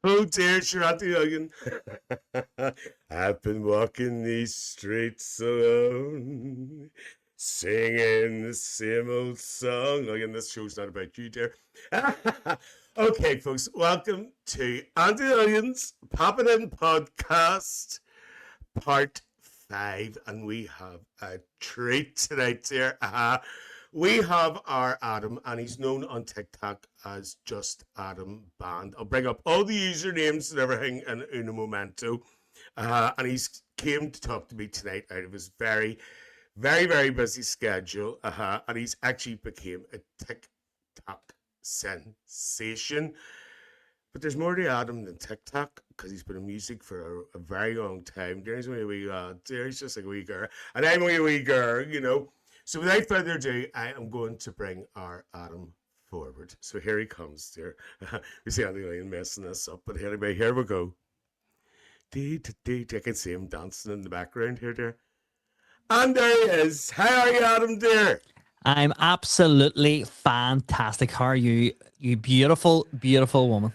Oh dear, sure, Aunty Lillian. I've been walking these streets alone, singing the same old song. Again, this show's not about you, dear. Okay, folks, welcome to Aunty Lillian's Poppin' In Podcast, Part 5, and we have a treat tonight, dear. We have our Adam, and he's known on TikTok as just Adam Band. I'll bring up all the usernames and everything in un momento. And he's came to talk to me tonight out of his very busy schedule. And he's actually became a TikTok sensation. But there's more to Adam than TikTok because he's been in music for a very long time. There's only a wee there's just like a wee girl, and I'm only a wee girl, you know. So without further ado, I am going to bring our Adam forward. So here he comes, dear. We see Aunty Lillian messing this up, but anyway, here we go. I can see him dancing in the background here, dear. And there he is. How are you, Adam, dear? I'm absolutely fantastic. How are you? You beautiful, beautiful woman.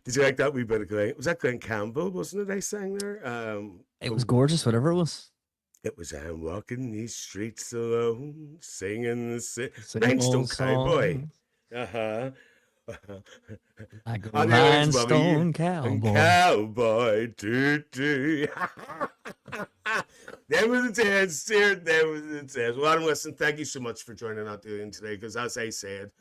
Did you like that wee bit of Glenn? Was that Glenn Campbell, wasn't it, I sang there? It was gorgeous, whatever it was. It was I'm walking these streets alone, singing the Same Rhinestone old Cowboy. song. Uh-huh. Like a And there is rhinestone Bobby, cowboy. cowboy, doo. There was the dance, dear. There was the dance. Well, Adam, listen, thank you so much for joining Aunty Lillian today, because as I said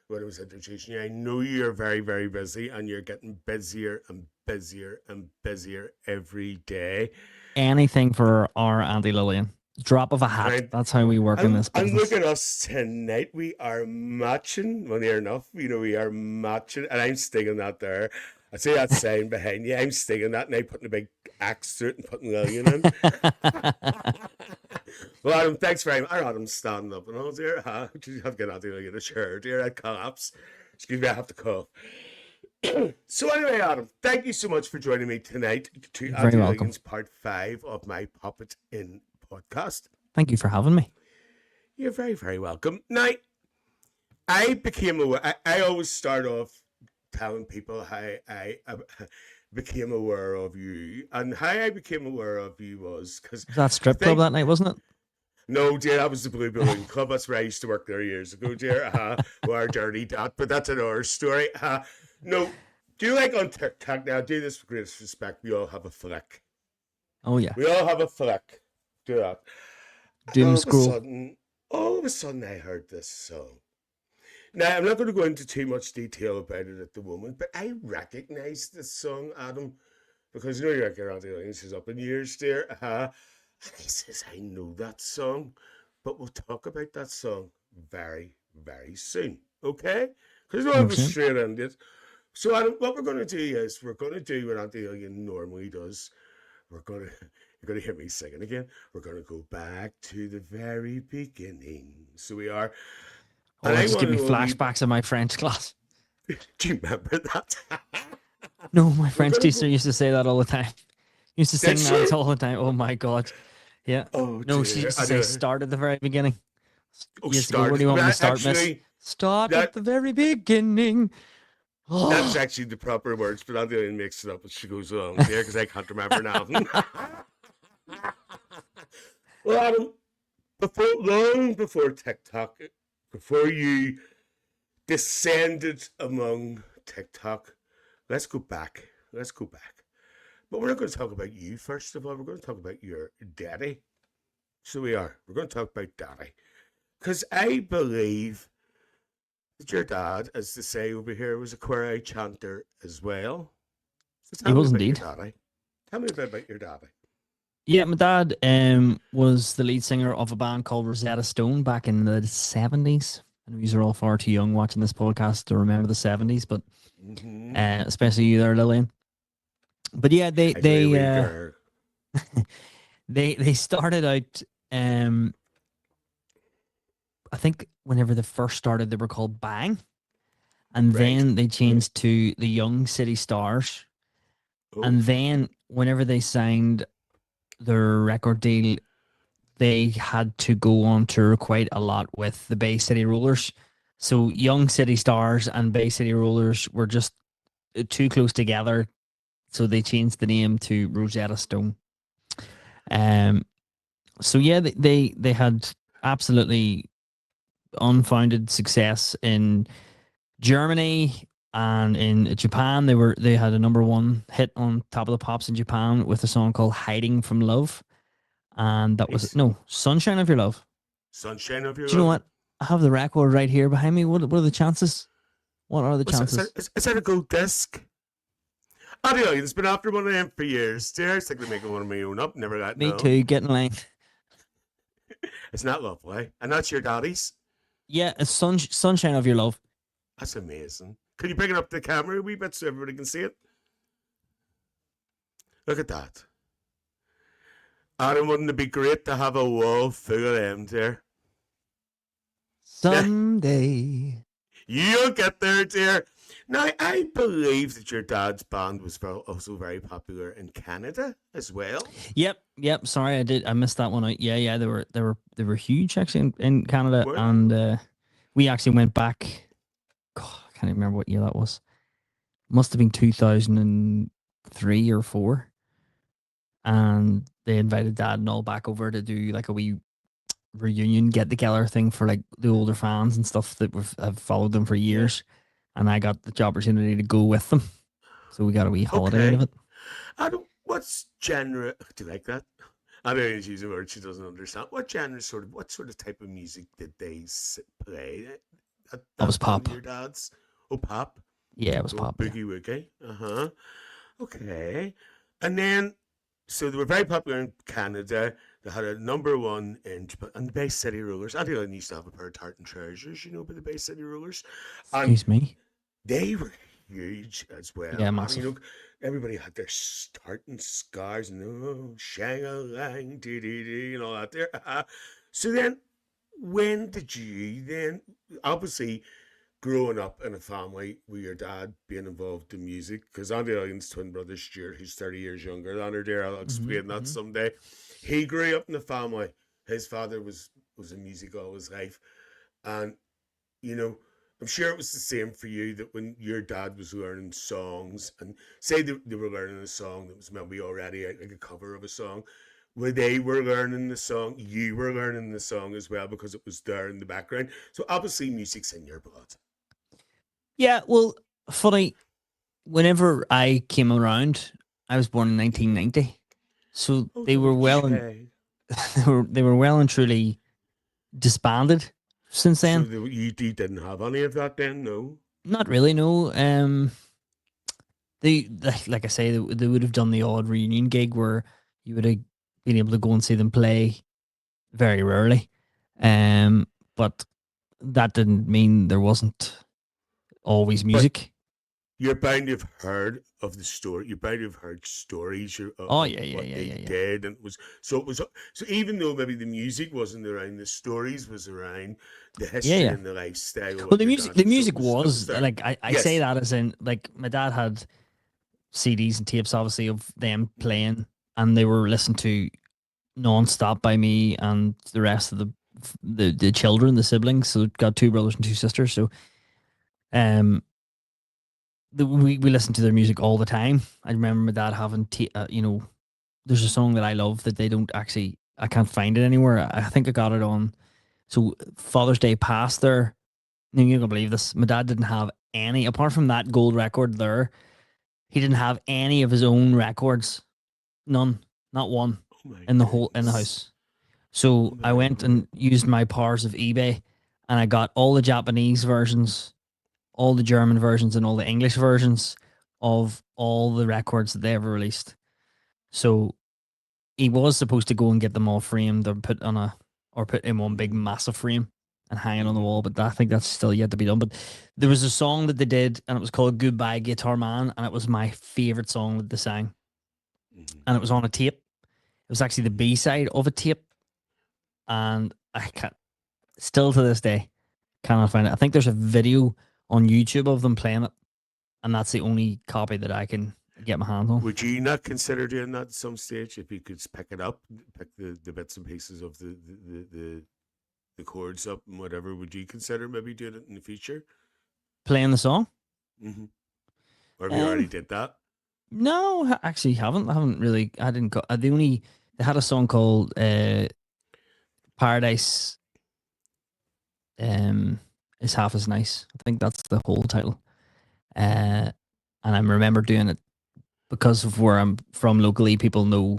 when I was introducing you, I know you're very busy, and you're getting busier and busier and busier every day. Anything for our Aunty Lillian. Drop of a hat. Right. That's how we work in this And look business. at us tonight. We are matching. Well, near enough. You know, we are matching. And I'm stinging that there. I see that sign behind you. I'm stinging that, and I'm putting a big axe through it and putting Lillian in. Well, Adam, thanks very much. Adam's standing up and all, dear. You have to get Aunty Lillian a chair, dear. I collapse. Excuse me, I have to cough. So anyway, Adam, thank you so much for joining me tonight to You're Aunty very welcome. Lillian's part 5 of my Puppet In podcast. Thank you for having me. You're very welcome. Now, I became aware, I always start off telling people how I became aware of you. And how I became aware of you was because Was that I strip club think, that night, wasn't no, dear, that was the Blue Balloon Club. That's where I used to work there years ago, dear. Our dirty dot, but that's another story. No, do you like on TikTok now? Do this with greatest respect. We all have a flick. Oh, yeah. We all have a flick. Do that. And Doom scroll. all of a sudden, I heard this song. Now, I'm not going to go into too much detail about it at the moment, but I recognize this song, Adam, because you know you're Aunty Lillian, she's up in years, dear. And I says, I know that song, but we'll talk about that song very soon, okay? Because we'll go 100%. straight into it. So, Adam, what we're going to do is we're going to do what Aunty Lillian normally does. We're going to, you're going to hear me singing again. We're going to go back to the very beginning. So we are. Oh, And that I just want give me to know, flashbacks of my French class. do you remember that? No, my We're French going to teacher go. used to say that all the time. Used to Did sing that she? all the time. Oh my God. Yeah. Oh, No, she dear. used to I say know. start at the very beginning. Oh, You used to go, where start. do you want me to That start, miss? actually, Start at that the very beginning. that's Oh, actually the proper words, but Aunty Lillian makes it up as she goes along there because I can't remember now. Well, Adam, long before TikTok, before you descended among TikTok, let's go back. Let's go back. But we're not going to talk about you first of all. We're going to talk about your daddy. So we are. We're going to talk about daddy. Because I believe that your dad, as they say over here, was a choir chanter as well. So he tell me was about your indeed. daddy. Tell me a bit about your daddy. Yeah, my dad was the lead singer of a band called Rosetta Stone back in the 70s. I know these are all far too young watching this podcast to remember the 70s, but Mm-hmm. especially you there, Lillian. But yeah, I do, wee girl. they started out. I think whenever they first started, they were called Bang, and Right. then they changed to the Young City Stars, Oh, and then whenever they signed their record deal, they had to go on tour quite a lot with the Bay City Rollers. So Young City Stars and Bay City Rollers were just too close together, so they changed the name to Rosetta Stone. Um, so yeah, they had absolutely unfounded success in Germany and in Japan. They had a number one hit on Top of the Pops in Japan with a song called "Hiding from Love," and that was Nice. no "Sunshine of Your Love." Sunshine of Your Do you know Love. what? I have the record right here behind me. What are the chances? What are the chances? Is that a gold disc? I don't know. It's been after one of them for years. I was thinking of making one of my own up. Never got Me known. too. Get in line. It's not lovely. And that's your daddy's. Yeah, it's Sunshine of Your Love. That's amazing. Could you bring it up to the camera a wee bit so everybody can see it? Look at that. Adam, wouldn't it be great to have a wall full of them there? Someday. You'll get there, dear. Now, I believe that your dad's band was also very popular in Canada as well. Yep. Sorry, I missed that one out. Yeah. They were huge actually in Canada, Were and we actually went back. God, I can't even remember what year that was. Must have been 2003 or four, and they invited Dad and all back over to do like a wee reunion get together thing for like the older fans and stuff that have followed them for Yeah. years, and I got the opportunity to go with them, so we got a wee holiday out of Okay. it. What's genre? Do you like that? I don't know, use a word she doesn't understand. What what sort of type of music did they play at That that was band pop. of your dad's? Oh, pop. Yeah, it was Oh, pop. Yeah. boogie woogie. Okay. And then, so they were very popular in Canada. They had a number one in Japan. And the Bay City Rollers. I think I used to have a pair of Tartan Treasures, by the Bay City Rollers. And Excuse me. they were huge as Yeah, well. I mean, massive. everybody had their starting scars and shang-a-lang, dee-dee-dee, and all that there. So then, when did you then, obviously, growing up in a family with your dad being involved in music, because Aunty Lillian's twin brother Stuart, who's 30 years younger than her, dear, I'll explain that Mm-hmm. someday. He grew up in the family. His father was in music all his life. And you know, I'm sure it was the same for you that when your dad was learning songs and say they were learning a song that was maybe already like a cover of a song, where they were learning the song, you were learning the song as well because it was there in the background. So obviously music's in your blood. Yeah, well, funny. Whenever I came around, I was born in 1990, so Oh, they were well and okay. they were well and truly disbanded since So then. you didn't have any of that then, no? Not really, no. They like I say, they would have done the odd reunion gig where you would have been able to go and see them play very rarely. But that didn't mean there wasn't always But music. you're bound to have heard of the story. You're bound to have heard stories Oh of what they yeah. did, and it was so. Even though maybe the music wasn't around, the stories was around, the history Yeah. and the lifestyle of Well, what your dad the did. So music it was was there. like I say Yes. that as in like my dad had CDs and tapes, obviously, of them Mm-hmm. playing, and they were listened to non-stop by me and the rest of the children, the siblings. So got two brothers and two sisters. So um, we listened to their music all the time. I remember my dad having there's a song that I love that they don't actually. I can't find it anywhere. I think I got it on. So Father's Day passed there. You're gonna believe this. My dad didn't have any apart from that gold record there. He didn't have any of his own records. None. Not one Oh my in the goodness! house. So I went Unbelievable. and used my powers of eBay and I got all the Japanese versions, all the German versions and all the English versions of all the records that they ever released. So he was supposed to go and get them all framed or put in one big Mm-hmm. massive frame and hang it on the Mm-hmm. wall, but I think that's still yet to be done. But there was a song that they did and it was called Goodbye Guitar Man, and it was my favorite song that they sang. Mm-hmm. And it was on a tape. It was actually the B side of a tape. And I can't still to this day cannot find it. I think there's a video on YouTube of them playing it, and that's the only copy that I can get my hands on. Would you not consider doing that at some stage if you could pick it up, pick the bits and pieces of the chords up and whatever? Would you consider maybe doing it in the future? Playing the song? Mm-hmm. or have you already Um, did that? no, actually haven't. I haven't really. I didn't go. They had a song called Paradise. Is half as nice. I think that's the whole title. And I remember doing it because of where I'm from locally. People know,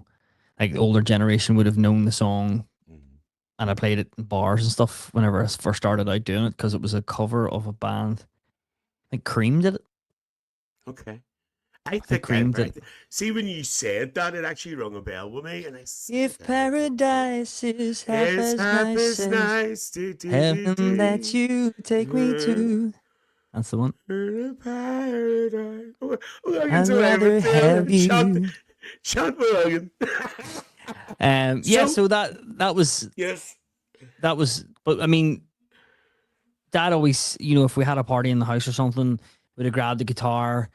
like the older generation would have known the song, Mhm. and I played it in bars and stuff whenever I first started out doing it because it was a cover of a band. I think Cream did it. Okay. I I think think Cream did. see when you said that, it actually rung a bell with me, and I think If I heard that before. paradise is half It's as half nice as as nice to heaven that you take me do. to, that's the one. Paradise. Oh, I can I'd so have it rather there. have you. Chant William. Yeah. So So yes, that was. But I mean, Dad always, if we had a party in the house or something, we'd have grabbed the guitar.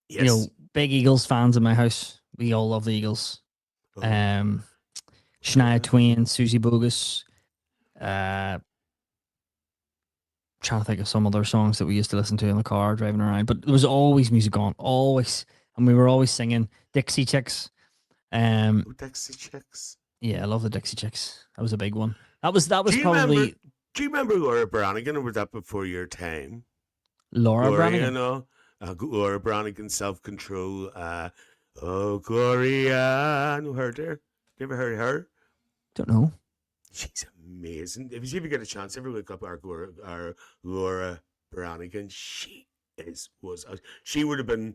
yes. Big Eagles fans in my house. We all love the Eagles. Oh, Um, Shania yeah. Twain, Susie Bogus. Uh, Trying to think of some other songs that we used to listen to in the car driving around. But there was always music on, always, and we were always singing Dixie Chicks. Oh, Dixie Chicks. Yeah, I love the Dixie Chicks. That was a big one. That was Do you remember? probably Do you remember Laura Branigan, or was that before your time? Laura Gloria, Branigan. Laura Branigan, Self Control. Oh, Gloria. No, heard her? You ever heard her? Don't know. She's amazing. If you ever get a chance, ever look up our Laura Branigan. She would have been,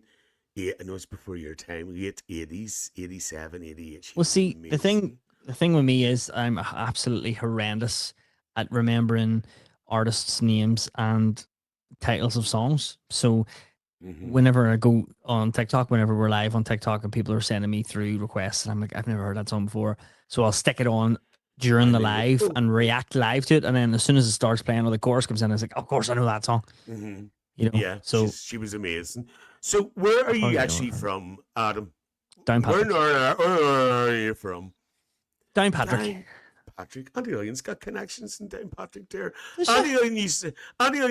yeah, I know it's before your time, late 80s, 87, 88. She Well, was see, amazing. the thing with me is I'm absolutely horrendous at remembering artists' names and titles of songs. So Hmm. whenever I go on TikTok, whenever we're live on TikTok and people are sending me through requests, and I'm like, I've never heard that song before. So I'll stick it on during And the then you go, live oh, and react live to it. And then as soon as it starts playing or the chorus comes in, it's like, of course I know that song, hmm, you know? yeah, So she was amazing. So where are I've you hardly ever actually heard it. from, Adam? Where in Downpatrick. Ireland where are you from? Downpatrick. Down Patrick. Auntie Lillian's got connections in Downpatrick there. Does she? Auntie Lillian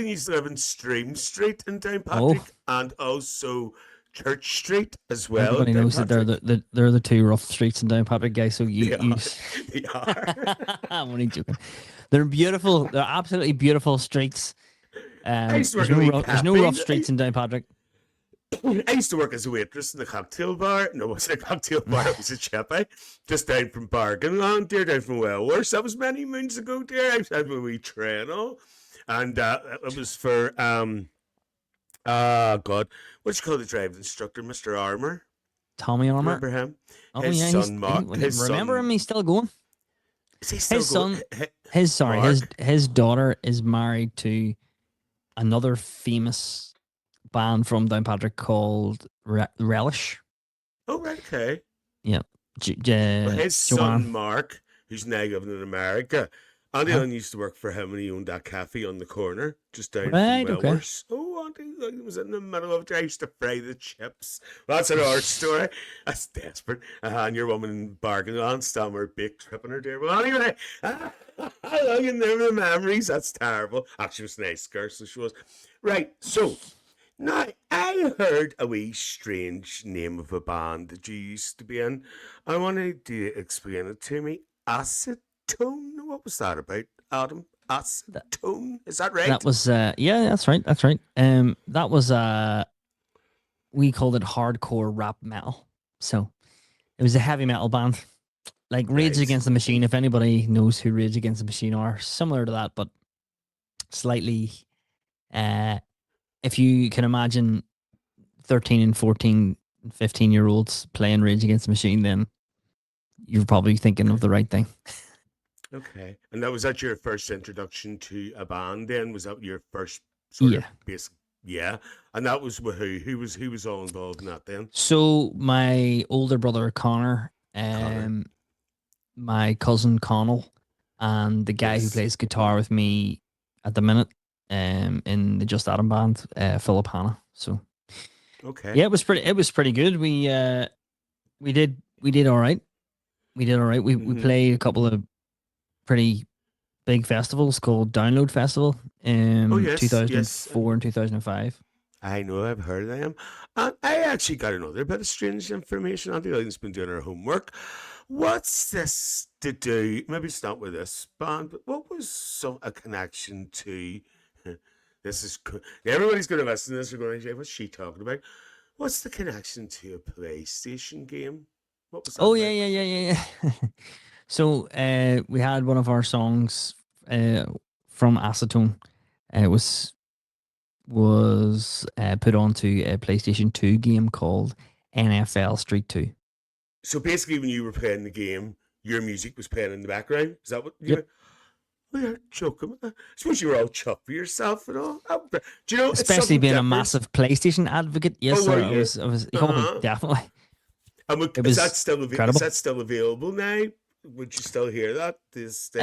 used to live in Stream Street in Oh, Downpatrick and also Church Street as well in everybody knows that they're Downpatrick. they're the two rough streets in Downpatrick, guys. So They you are. They are. I'm only joking. They're beautiful. They're absolutely beautiful streets. I used to work in a wee There's no rough cafe. streets in Downpatrick. I used to work as a waitress in the cocktail bar. No, it wasn't a cocktail bar, it was a chippy. Just down from Bargainland, dear, down from Wellworth. That was many moons ago, dear. I had a wee train all. And it was for God, what you call the driving instructor, Mr. Armour. Tommy Do you Armour. remember him? Oh His yeah, son Mark. His remember son him. He's still going. is he still His going? son, Mark. his daughter is married to another famous band from Downpatrick called Relish. Oh, right, okay. Yeah, Well, his son Joanne. Mark, who's now living in America, Auntie Uh-huh. Ellen used to work for him, and he owned that cafe on the corner, just down from Right. Okay. Wellworth. Oh, Auntie Ellen was in the middle of it. I used to fry the chips. Well, that's another story. That's desperate. And your woman in Bargainland, Stammer baked tripping her dear. Well, anyway, I can never the memories. That's terrible. Actually, she was a nice girl, so she was. Right, so now, I heard a wee strange name of a band that you used to be in. I wanted you to explain it to me. Acetone? What was that about, Adam? Acetone? Is that That right? was yeah, that's right. That's right. That was we called it hardcore rap metal. So it was a heavy metal band. Like Rage Right. Against the Machine, if anybody knows who Rage Against the Machine are, similar to that, but slightly uh if you can imagine 13 and 14 and 15-year olds playing Rage Against the Machine, then you're probably thinking of Okay. the right thing. Okay. And was that your first introduction to a band then? Was that your first sort of Yeah. basic? Yeah. And that was with who? Who was all involved in that then? So my older brother Connor, Connor. my cousin Connell, and the guy who Yes. plays guitar with me at the minute, in the Just Adam band, Philip Hanna. So Okay. yeah, it was pretty good. We did all right. We did all right. We Mm-hmm. played a couple of pretty big festivals called Download Festival Oh in yes, yes. 2004 and 2005. I know I've heard of them. And I actually got another bit of strange information. Auntie Lillian's been doing her homework. What's this to do? Maybe it's not with this band, but what was a connection to? This is everybody's going to listen to this. They're going to say, "What's she talking about?" What's the connection to a PlayStation game? What was that Oh yeah, about? yeah, yeah, yeah, yeah. So we had one of our songs from Acetone. It was put onto a PlayStation 2 game called NFL Street 2. So basically, when you were playing the game, your music was playing in the background. Is that what you Yep. meant? We are joking. I suppose you were all chuffed with yourself and all. Do you know, it's Especially something being a different. massive PlayStation advocate. Oh, Yes, were I you? was. I was. Uh Oh, huh. definitely. And It is that was still is incredible. that still available now? Would you still hear that this day?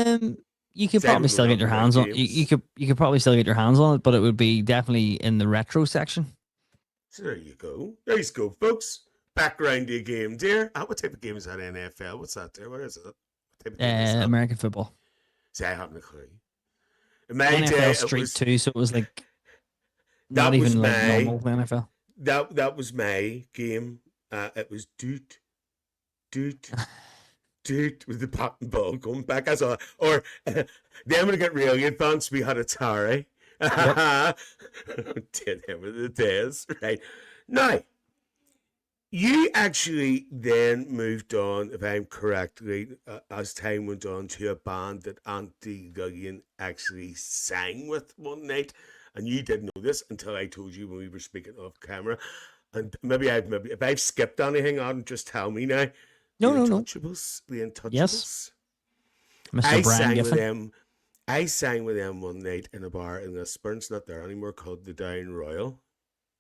Maybe. Um, you could 'Cause I probably don't know still get nothing your about hands on. You, you games. could you could probably still get your hands on it, but it would be definitely in the retro section. So there you go. There you go, folks. Background to a game, dear. What type of game is that? NFL? What's that, there? What is it? What type of game is that? American football. See, I haven't a clue. In my NFL day, it Street was 2, so it was like not that was even like my normal NFL. that was my game. It was doot doot with the pot and ball going back. I saw, or then when it got really advanced, we had a Atari. Yep. Did him with the days, right? Now, you actually then moved on, if I'm correctly, as time went on, to a band that Auntie Lillian actually sang with one night, and you didn't know this until I told you when we were speaking off camera. And maybe if I've skipped anything on, just tell me now. The No, no, no. Untouchables, the Yes, Untouchables. Mr. I Brian sang with Giffen. them. I sang with them one night in a bar in Lisburn. It's not there anymore, called the Down Royal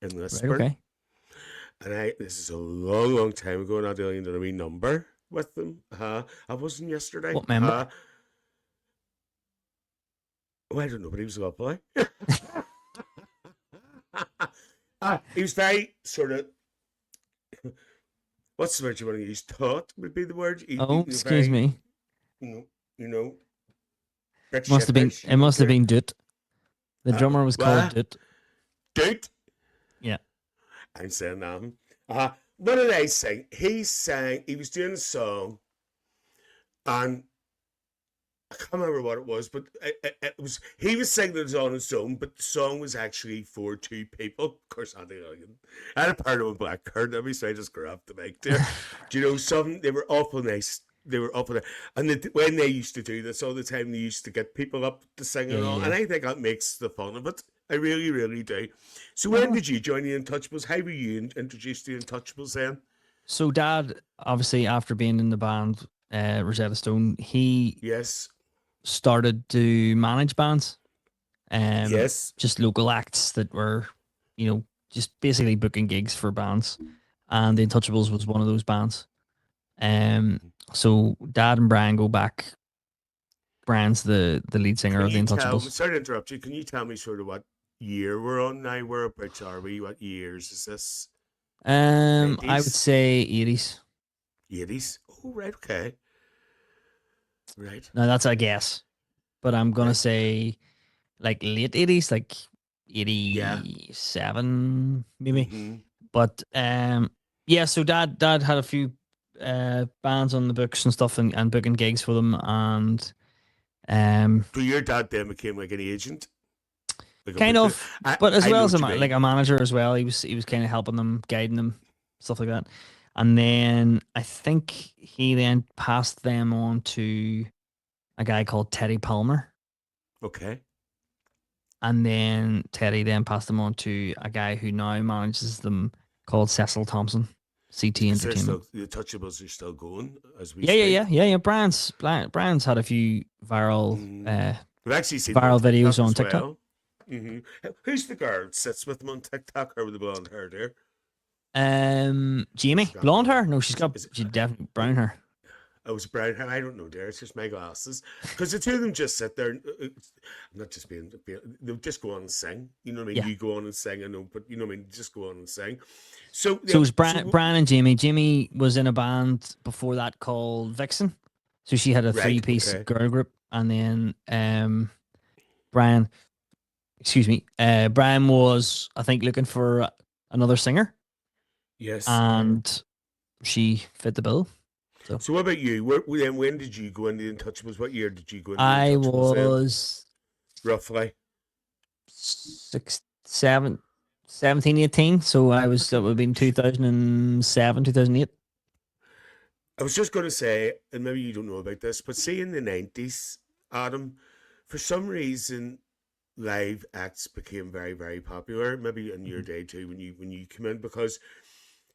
in Right. Lisburn. Okay. And this is a long, long time ago, and I didn't did a wee number with them. I wasn't yesterday. What member? Oh, I don't know, but he was lovely. He was very sort of, what's the word you want to use? Taught would be the word. Oh, He excuse very, me. you know, you know, bit Must have been. shitish, It must have there. been Doot. The drummer was called What? Doot. Dude? Yeah. I'm saying that. What did I sing? He sang, he was doing a song, and I can't remember what it was, but it was he was singing it on his own, but the song was actually for two people. Of course, Auntie Lillian. I had a part of a black card every, so I just grabbed the mic there. Do you know some? They were awful nice. They were awful, and when they used to do this all the time, they used to get people up to sing Yeah, and yeah, all, yeah. and I think that makes the fun of it. I really, really do. So when Uh-huh. did you join the Untouchables? How were you introduced to the Untouchables then? So, Dad, obviously, after being in the band Rosetta Stone, he Yes, started to manage bands. yes. Just local acts that were, just basically booking gigs for bands, and the Untouchables was one of those bands. Um, so Dad and Brian go back. Brian's the lead singer Can of the you tell me? Untouchables. Sorry to interrupt you. Can you tell me sort of what year we're on now? Whereabouts are we? What years is this? I would 90s? say 80s. 80s? Oh, right. Okay. Right. Now that's a guess, but I'm gonna Right. say like late 80s, like Yeah. 87 maybe. Mm-hmm. But yeah, so dad had a few bands on the books and stuff, and booking gigs for them, and um So your dad then became like an agent, like a kind booker. of, but as I well know as what you like mean. a manager as well. He was kind of helping them, guiding them, stuff like that. And then I think he then passed them on to a guy called Teddy Palmer. Okay. And then Teddy then passed them on to a guy who now manages them called Cecil Thompson, CT Because they're Entertainment. still, the Touchables are still going as we Yeah, yeah, speak. yeah, yeah, yeah. Brian's had a few viral Mm. We've actually seen them on viral videos TikTok on as TikTok. well. Mm-hmm. Who's the girl that sits with them on TikTok? Her with the blonde hair there? Jamie, Forgot her blonde name. hair? No, she's got Is it, she definitely brown hair. oh, it's brown hair. I don't know, dear. It's just my glasses. Because the two of them just sit there. I'm not just being. They'll just go on and sing. You know what I mean? Yeah. You go on and sing. I know, but you know what I mean. Just go on and sing. So, So it was so Brian and Jamie. Jamie was in a band before that called Vixen. So she had a right, three-piece okay. girl group, and then Brian. excuse me, Brian was, I think, looking for another singer, Yes. and she fit the bill. So So what about you? When did you go into the Untouchables? What year did you go into the I Untouchables then? was Roughly. six, seven, 17, 18. So I was, That's that not would have been much. 2007, 2008. I was just going to say, and maybe you don't know about this, but see in the 90s, Adam, for some reason, live acts became very, very popular. Maybe in your Mhm. day too, when you come in, because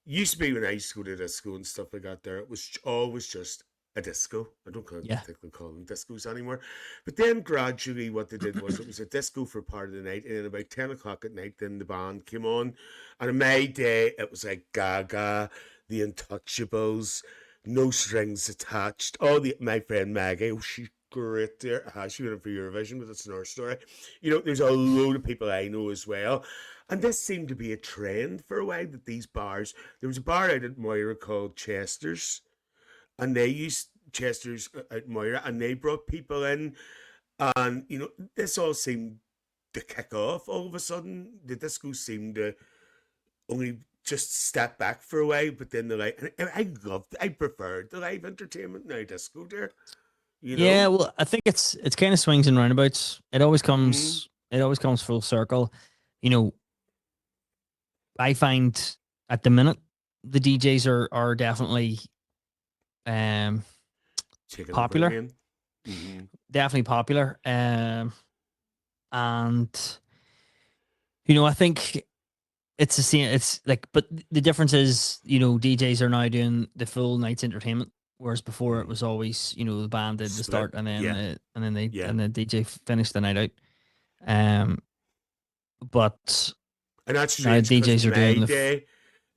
used to be when I used to go to disco and stuff like that. There, it was always just a disco. I don't Yeah. think they call them discos anymore. But then gradually, what they did was it was a disco for part of the night, and then about 10 o'clock at night, then the band came on. And in my day, it was like Gaga, the Untouchables, No Strings Attached. Oh, my friend Maggie, oh, she's great there. She went in for Eurovision, but that's another story. You know, there's a load of people I know as well. And this seemed to be a trend for a while that these bars, there was a bar out at Moira called Chester's, and they used Chester's at Moira, and they brought people in, and you know this all seemed to kick off. All of a sudden, the disco seemed to only just step back for a while, but then the live, and I loved, I preferred the live entertainment now disco there. You Yeah, know. well, I think it's kind of swings and roundabouts. Mm-hmm. It always comes full circle. You know, I find at the minute the DJs are definitely um Taking over popular, again. Mm-hmm. definitely popular. And you know, I think it's the same. It's like, but the difference is, you know, DJs are now doing the full night's entertainment, whereas before it Mm-hmm. was always, you know, the band did the Split. start and then Yeah. Yeah. the DJ finished the night out. Um, but And that's now strange because DJs are doing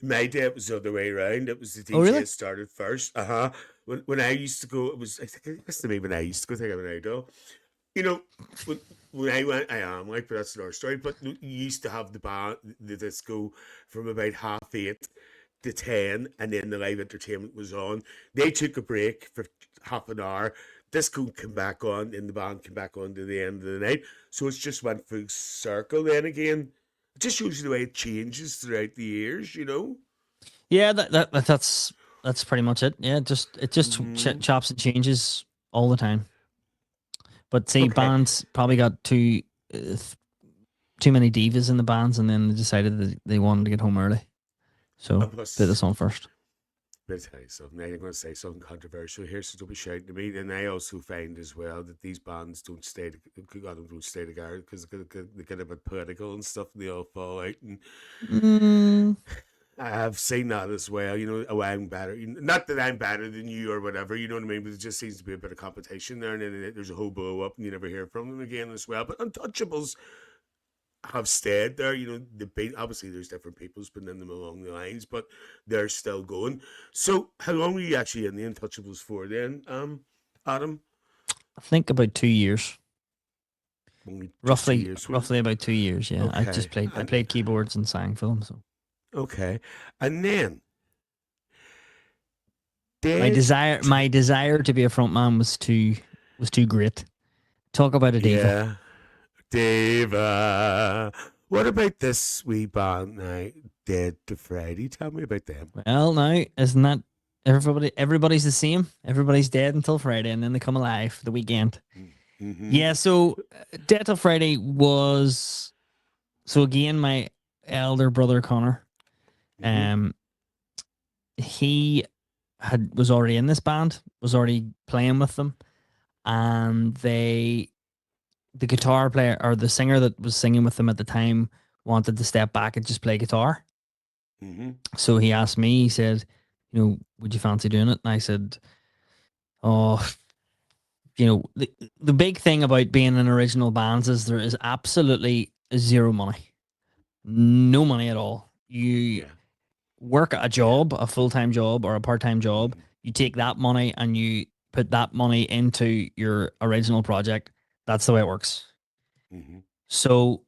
my day it was the other way around. It was the oh really? DJ started first. Uh-huh. When I used to go, it was I think it must have been when I used to go. I think I'm an idol. You know, when when I went, I am like, but that's another story. But you used to have the band, the disco, from about 8:30 to 10, and then the live entertainment was on. They took a break for half an hour. Disco came back on, and the band came back on to the end of the night. So it's just went full circle then again. It just shows you the way it changes throughout the years, you know? Yeah, that's pretty much it. Yeah, it just Mm-hmm. chops and changes all the time. But see, Okay. bands probably got too many divas in the bands, and then they decided that they wanted to get home early, I so put must this on first. But tell you something. I'm going to say something controversial here, so don't be shouting at me. And I also find as well that these bands don't stay together because they get a bit political and stuff, and they all fall out. And Mm, I have seen that as well. You know, oh, I'm better. Not that I'm better than you or whatever. You know what I mean? But it just seems to be a bit of competition there, and then there's a whole blow up, and you never hear from them again as well. But Untouchables have stayed there. You know, they've been obviously there's different people's been in them along the lines, but they're still going. So how long were you actually in the Untouchables for then, Adam? I think about 2 years, Only just 2 years. roughly about 2 years. Yeah, Okay. I And played keyboards and sang for them. So okay. And then did my desire to be a frontman was too great. Talk about a diva. yeah, Diva. What about this wee band now? Dead to Friday. Tell me about them. Well, now isn't that everybody's the same? Everybody's dead until Friday, and then they come alive the weekend. Mm-hmm. Yeah, so Dead Till Friday was so again my elder brother Connor. Mm-hmm. Um, he was already in this band, was already playing with them, and the guitar player or the singer that was singing with them at the time wanted to step back and just play guitar. Mm-hmm. So he asked me, he said, you know, would you fancy doing it? And I said, oh, you know, the big thing about being in original bands is there is absolutely zero money, no money at all. You Yeah. work a Yeah. job, a full time job or a part time job. Mm-hmm. You take that money and you put that money into your original project. That's the way it works. Mm-hmm. So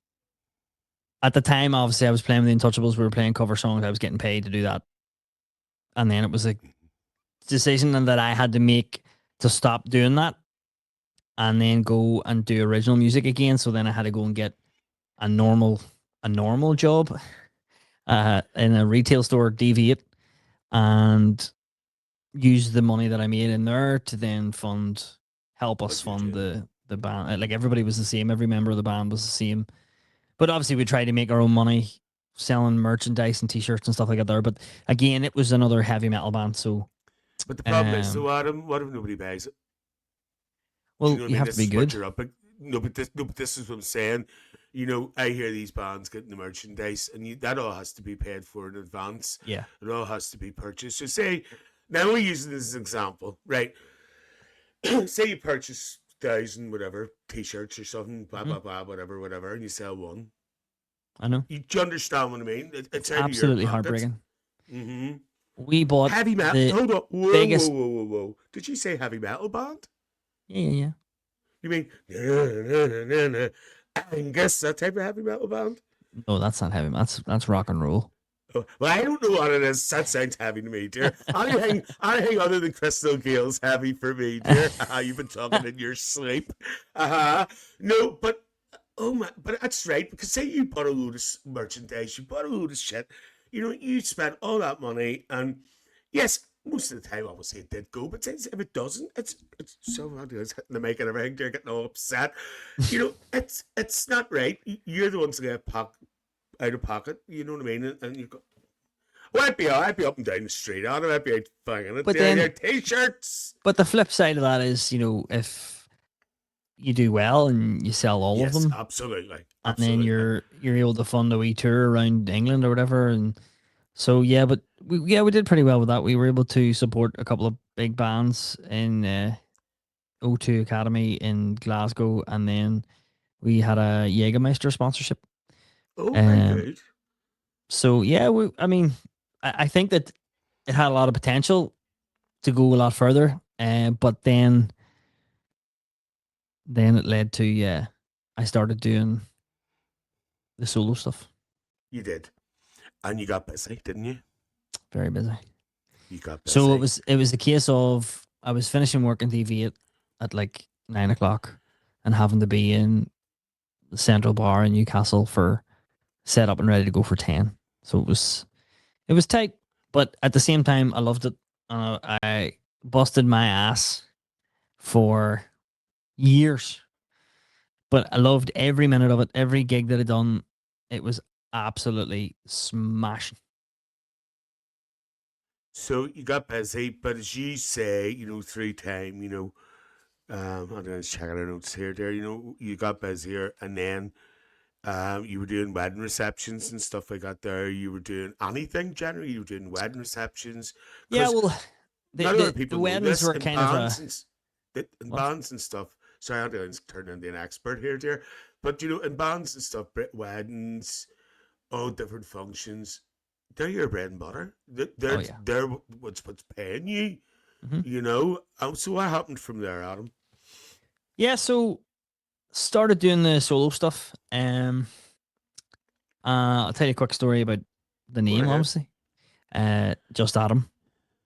at the time, obviously, I was playing with the Untouchables. We were playing cover songs. I was getting paid to do that, and then it was a decision that I had to make to stop doing that and then go and do original music again. So then I had to go and get a normal job in a retail store, deviate, and use the money that I made in there to then help us What you're fund doing. the band. Like everybody was the same, every member of the band was the same. But obviously, we tried to make our own money selling merchandise and t-shirts and stuff like that there. But again, it was another heavy metal band, so But the problem is, um, so Adam, what if nobody buys it? Do you well, know what I you mean? have to This be is what good. you're up. But no, but this is what I'm saying. You know, I hear these bands getting the merchandise, and that all has to be paid for in advance. Yeah. It all has to be purchased. So say, now we're using this as an example, right? Say you purchase 1,000 whatever t-shirts or something, blah Hmm. blah blah, whatever, and you sell one. I know. You understand what I mean? It's It's out of your absolutely pocket. heartbreaking. Mm-hmm. We bought Heavy metal. the Hold on. Whoa, whoa, biggest. whoa, whoa, whoa. Did you say heavy metal band? Yeah, yeah, yeah. You mean na, na, na, na, Angus, that type of heavy metal band? No, that's not heavy. That's rock and roll. Oh, well, I don't know what it is. That sounds heavy to me, dear. Anything other than Crystal Gale's heavy for me, dear. You've been talking in your sleep. No, but oh my, but that's right. Because say you bought a load of merchandise, you bought a load of shit. You know, you spent all that money, and yes, most of the time, obviously, it did go. But if it doesn't, it's so hard. It's hitting the mic and everything. They're getting all upset. You know, it's not right. You're the ones that get out of pocket. You know what I mean? And you go, well, I'd be up and down the street. I'd be out banging it. But They're then, t-shirts. but the flip side of that is, if you do well and you sell all of Yes, them, absolutely, and then absolutely. you're able to fund a wee tour around England or whatever, and so yeah, but we did pretty well with that. We were able to support a couple of big bands in O2 Academy in Glasgow, and then we had a Jägermeister sponsorship. Oh, very Um, good. so yeah, I mean, I think that it had a lot of potential to go a lot further, but then it led to I started doing the solo stuff. You did, and you got busy, didn't you? Very busy. You got So it busy. was it was a case of I was finishing work in TV at like 9 o'clock and having to be in the Central Bar in Newcastle for set up and ready to go for 10. So it was tight, but at the same time I loved it. I busted my ass for years, but I loved every minute of it. Every gig that I done, it was absolutely smashing. So you got busy, but as you say, you know, through time, you know, I'm gonna check out our notes here. There, you know, you got busier, and then you were doing wedding receptions and stuff like that. There, you were doing anything generally. You were doing wedding receptions Yeah, because well, the not a lot of the people know weddings this were kind of a in what? bands and stuff. Sorry, I'm going to turn into an expert here, dear. But you know, in bands and stuff, weddings, all different functions, they're your bread and butter. Oh yeah. They're what's paying you. Hmm. You know. So what happened from there, Adam? Yeah, so started doing the solo stuff. I'll tell you a quick story about the Go name, ahead. obviously. Just Adam.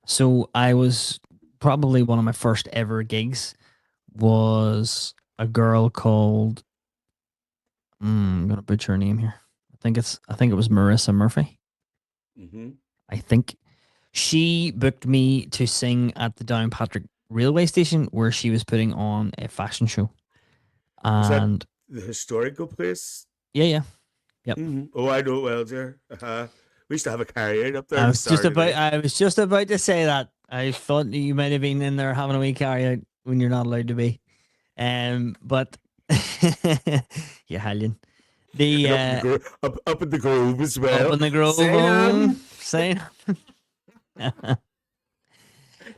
So I was probably one of my first ever gigs was a girl called I'm gonna butcher her name here. I think it was Marissa Murphy. Mm-hmm. I think she booked me to sing at the Downpatrick railway station where she was putting on a fashion show. Was that And the historical place? yeah, yeah. Yep. Mm-hmm. Oh, I know it well, dear. We used to have a carry out up there I on a was just Saturday about night. I was just about to say that. I thought you might have been in there having a wee carry out when you're not allowed to be. But yeah, Hallion. The And up in the up in the grove as up well. in the Grove Say on them. saying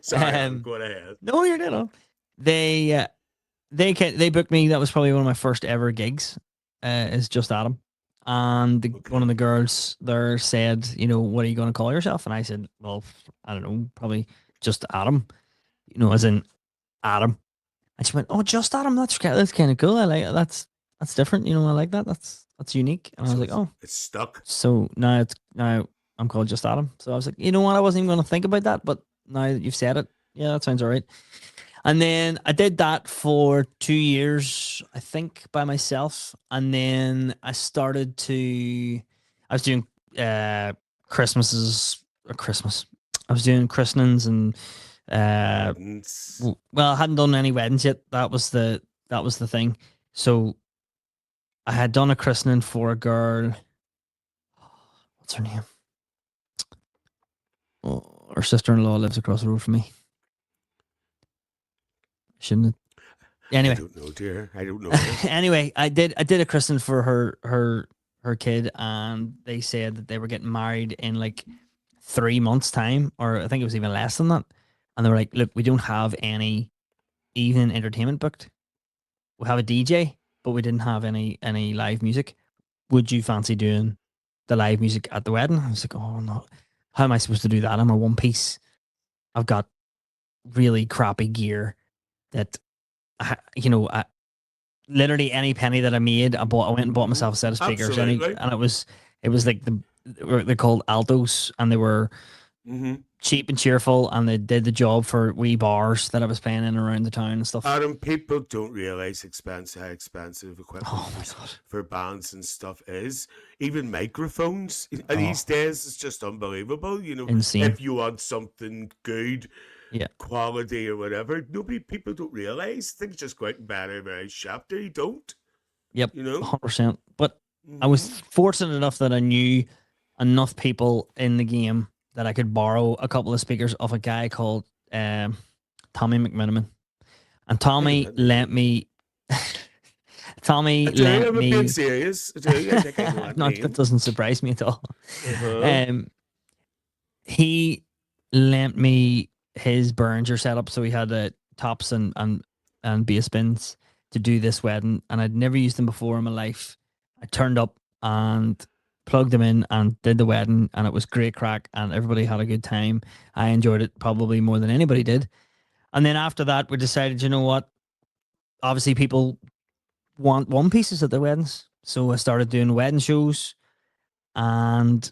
Sorry, Adam, um go ahead. no, you're dead on. They they booked me. That was probably one of my first ever gigs. Is just Adam. And one of Okay. the girls there said, what are you going to call yourself? And I said, well, I don't know, probably just Adam, as in Adam. And she went, oh, just Adam. That's kind of cool. I like that's different. I like that. That's unique. And I was So like, oh, it's stuck. so now I'm called just Adam. So I was like, you know what? I wasn't even going to think about that, but now that you've said it, yeah, that sounds all right. And then I did that for 2 years, I think, by myself. And then I was doing uh, Christmases or Christmas. I was doing christenings and uh, Weddings. well, I hadn't done any weddings yet. That was the thing. So I had done a christening for a girl. What's her name? Oh, her sister-in-law lives across the road from me. Shouldn't it? I Anyway, don't know, dear. I don't know her. anyway, I did a christening for her kid, and they said that they were getting married in like 3 months' time, or I think it was even less than that. And they were like, "Look, we don't have any evening entertainment booked. We have a DJ, but we didn't have any live music. Would you fancy doing the live music at the wedding?" I was like, "Oh no, how am I supposed to do that? I'm a one piece. I've got really crappy gear that I literally any penny that I made, I bought. I went and bought myself a set of speakers, Absolutely. and it was like they're called altos, and they were Mm-hmm. cheap and cheerful, and they did the job for wee bars that I was playing in around the town and stuff. Adam, people don't realize how expensive equipment Oh my god! for bands and stuff is. Even microphones Oh, these days is just unbelievable. You know, insane! if you want something good Yeah, quality or whatever, people don't realize. Things just go out and buy it in a shop. They don't. yep, You know. 100%. But I was Mm-hmm. fortunate enough that I knew enough people in the game that I could borrow a couple of speakers of a guy called Tommy McMiniman. And I know Tommy that name. lent me I Tommy do. lent I'm being me serious. I do. I think I know that not that name. doesn't surprise me at all. Uh huh. Um he lent me his Behringer setup, so he had tops and bass bins to do this wedding, and I'd never used them before in my life. I turned up and plugged them in and did the wedding, and it was great crack, and everybody had a good time. I enjoyed it probably more than anybody did. And then after that, we decided, you know what? Obviously, people want one pieces at their weddings, so I started doing wedding shows, and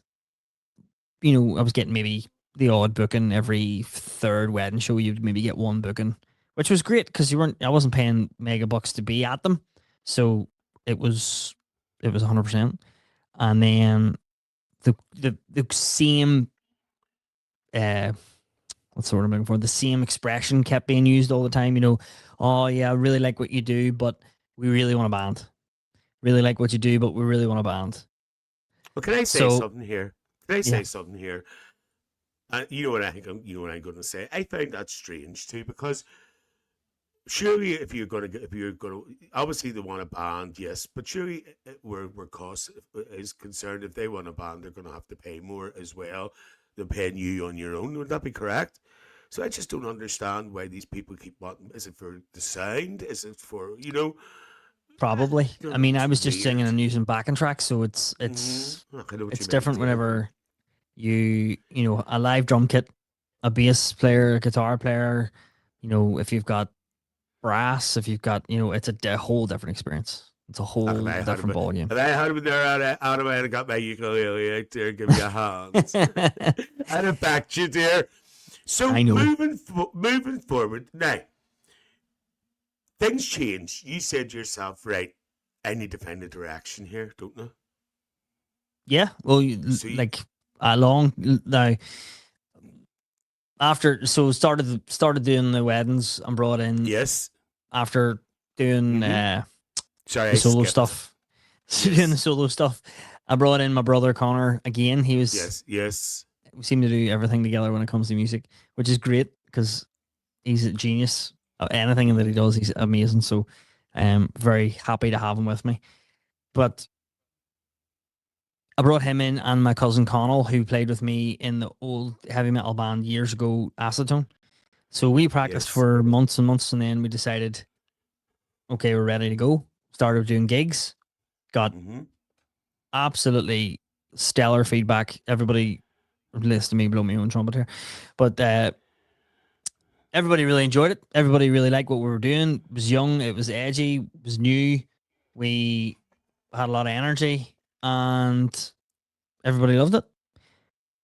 I was getting maybe the odd booking every third wedding show. You'd maybe get one booking, which was great because I wasn't paying mega bucks to be at them, so it was it was 100%. And then the same uh what's the word I'm looking for? The same expression kept being used all the time. Oh yeah, I really like what you do, but we really want a band. Really like what you do, but we really want a band. Well, can I say So something here? Can I yeah, say something here? You know what I think? You know what I'm going to say. I find that strange too, because surely if you're gonna, obviously they want a band, yes, but surely where cost is concerned, if they want a band, they're going to have to pay more as well than paying you on your own. Would that be correct? So I just don't understand why these people keep wanting. Is it for the sound? Is it for probably. I mean, I It's was just singing weird. and using backing tracks, so I know what you it's mean, different dear. whenever a live drum kit, a bass player, a guitar player. If you've got brass, if you've got it's a whole different experience. It's a Like if whole I had different been, ballgame. if I had been there out of my head and got my ukulele out there, give me a hand. I'd have backed you, dear. So I know. moving forward now, things change. You said yourself, right? I need to find a direction here, don't I? Yeah. Well, So like along now after so started doing the weddings and brought in yes. after doing Mm-hmm. Sorry, the I solo skipped. stuff. Doing the Yes. solo stuff. I brought in my brother Connor again. Yes. Yes. We seem to do everything together when it comes to music, which is great because he's a genius. Anything that he Mm-hmm. does, he's amazing. So, very happy to have him with me. But I brought him in and my cousin Connell, who played with me in the old heavy metal band years ago, Acetone. So we practiced Yes. for months and months, and then we decided, okay, we're ready to go. Started doing gigs, got Mm-hmm. absolutely stellar feedback. Everybody listen to me blow my own trumpet here, but everybody really enjoyed it. Everybody really liked what we were doing. It was young, it was edgy, it was new. We had a lot of energy, and everybody loved it.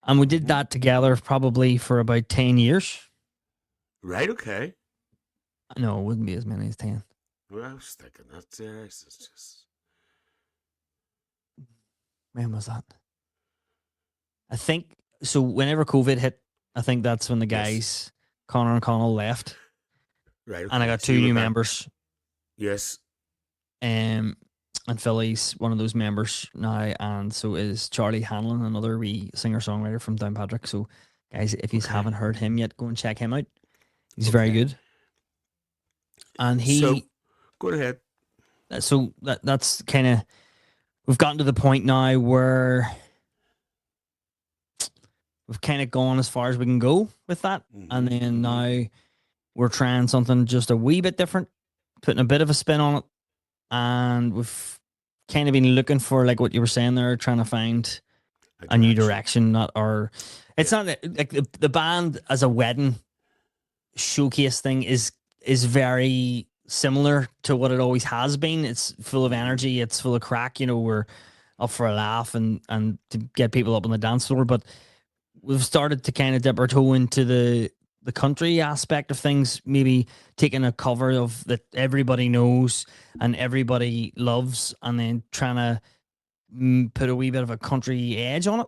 And we did Mm-hmm. that together probably for about 10 years. Right. Okay. No, it wouldn't be as many as 10. Well, I was thinking that there. It's just When was that? I think so. Whenever COVID hit, I think that's when the yes. guys, Connor and Connell, left, Right. and I Okay. got So 2 you were new back. members. Yes. And Philly's one of those members now, and so is Charlie Hanlon, another wee singer songwriter from Downpatrick. So, guys, if you Okay. haven't heard him yet, go and check him out. He's very Okay. good, and So, go ahead. so that's kind of, we've gotten to the point now where we've kind of gone as far as we can go with that, and then now we're trying something just a wee bit different, putting a bit of a spin on it, and we've kind of been looking for, like what you were saying there, trying to find a new direction. Not our, it's not like the band as a wedding showcase thing is very similar to what it always has been. It's full of energy, it's full of crack. You know, we're up for a laugh and to get people up on the dance floor, but we've started to kind of dip our toe into the country aspect of things, maybe taking a cover of that everybody knows and everybody loves, and then trying to put a wee bit of a country edge on it,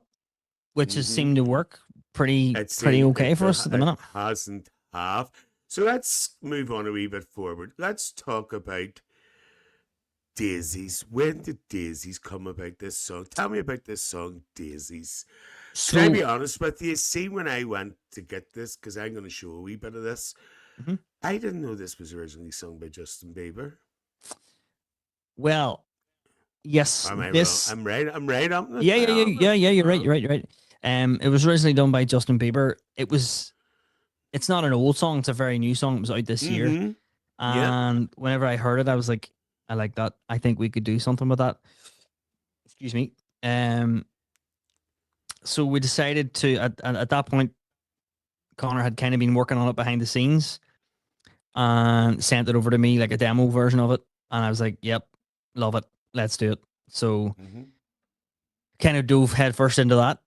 which has seemed to work pretty okay for us at the minute. It hasn't half. So let's move on a wee bit forward. Let's talk about Daisies. When did Daisies come about this song? Tell me about this song, Daisies. So, Can I be honest with you? See, when I went to get this, because I'm going to show a wee bit of this, I didn't know this was originally sung by Justin Bieber. Well, yes. Am I this, wrong? I'm right. I'm right. Yeah. You're right. You're right. It was originally done by Justin Bieber. It's not an old song. It's a very new song. It was out this year. And whenever I heard it, I was like, I like that. I think we could do something with that. Excuse me. So we decided to, at that point, Connor had kind of been working on it behind the scenes and sent it over to me, like a demo version of it. And I was like, yep, love it. Let's do it. So kind of dove headfirst into that.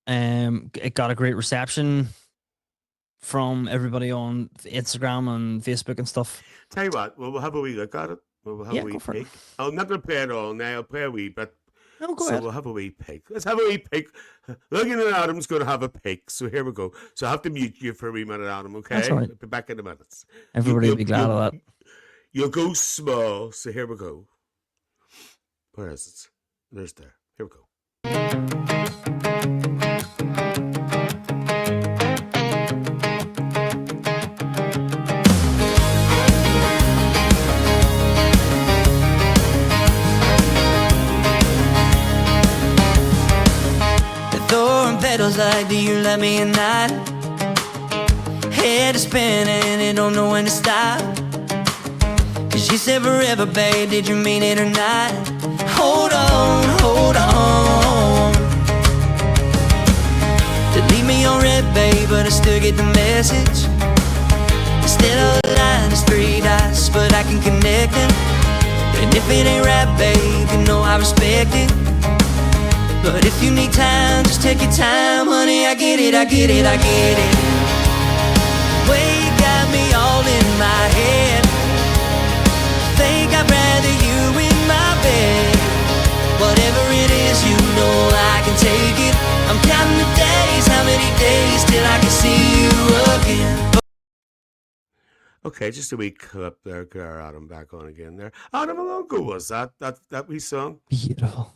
It got a great reception from everybody on Instagram and Facebook and stuff. Tell you what, we'll have a wee look at it. We'll have a wee peek. I'm not going to play it all now. I'll play a wee bit. No, go ahead. We'll have a wee peek. Let's have a wee peek. Looking at Adam's going to have a peek. So here we go. So I have to mute you for a wee minute, Adam, okay? That's all right. I'll be back in a minute. Everybody will be glad of that. You'll go small. So here we go. Where is it? There's there. Here we go. Petals like, do you love me or not? Head is spinning and don't know when to stop. Cause you said forever, babe, did you mean it or not? Hold on, hold on. To leave me on red, babe, but I still get the message. Instead of a line, it's 3 dots, but I can connect them. And if it ain't right, babe, you know I respect it. But if you need time, just take your time, honey, I get it, I get it, I get it. Way you got me all in my head. Think I'd rather you in my bed. Whatever it is, you know I can take it. I'm counting the days, how many days till I can see you again. Okay, just a wee clip there. Get our Adam back on again there. Adam, how long ago was that wee song? Beautiful.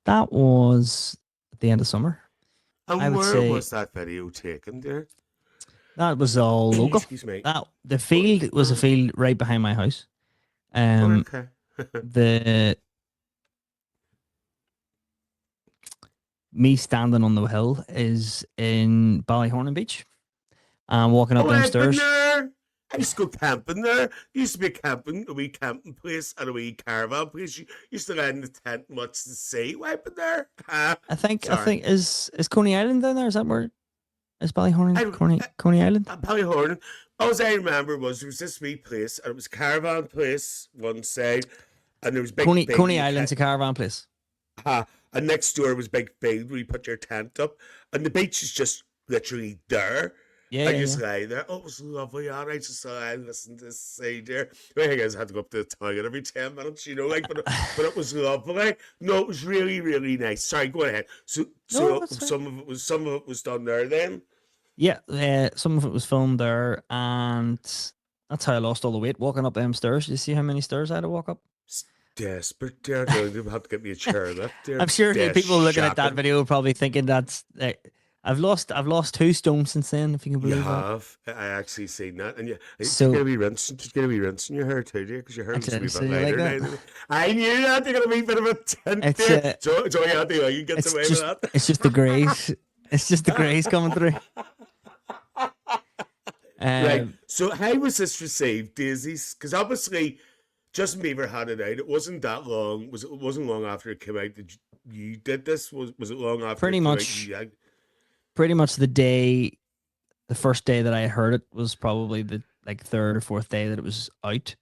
That was at the end of summer. And where was that video taken, dear? That was all local. Excuse me. The field was a field right behind my house. Okay. Me standing on the hill is in Ballyhorn Beach. I'm walking up them stairs. I used to go camping there. Used to be a wee camping place and a wee caravan place. You used to lie in the tent and watch the sea. What happened there? I think is Coney Island down there? Is that where is Ballyhorn? Coney Island? Ballyhorn. All I remember was there was this wee place and it was a caravan place one side and there was big Coney Island's a caravan place. And next door was big field where you put your tent up and the beach is just literally there. Yeah, I yeah, used yeah. to lie there. Oh, it was lovely. All right, just I listened to this say there. The thing is, I had to go up to the toilet every 10 minutes, like. But it was lovely. No, it was really, really nice. Sorry, go ahead. So, No, so that's fine. some of it was done there then. Yeah, some of it was filmed there, and that's how I lost all the weight walking up them stairs. Did you see how many stairs I had to walk up? Desperate there. They'll have to get me a chair lift there. I'm sure the That's people looking at that shocking. video are probably thinking that's. I've lost 2 stones since then, if you can You believe that. have. I actually seen that. And you So gotta be rinsing. Just gotta be rinsing your hair too, dear, because your hair looks a wee so bit you like lighter that? now. I knew that. They got a wee bit of a tint It's there. So Aunty Lillian gets it's away with just that. it's just the grays. It's just the grays coming through. Right. Um, So how was this received, Daisies? Because obviously Justin Bieber had it out. It wasn't that long. It wasn't long after it came out that you did this? Was it long after pretty it came out? much, pretty much the first day that I heard it was probably the like third or fourth day that it was out.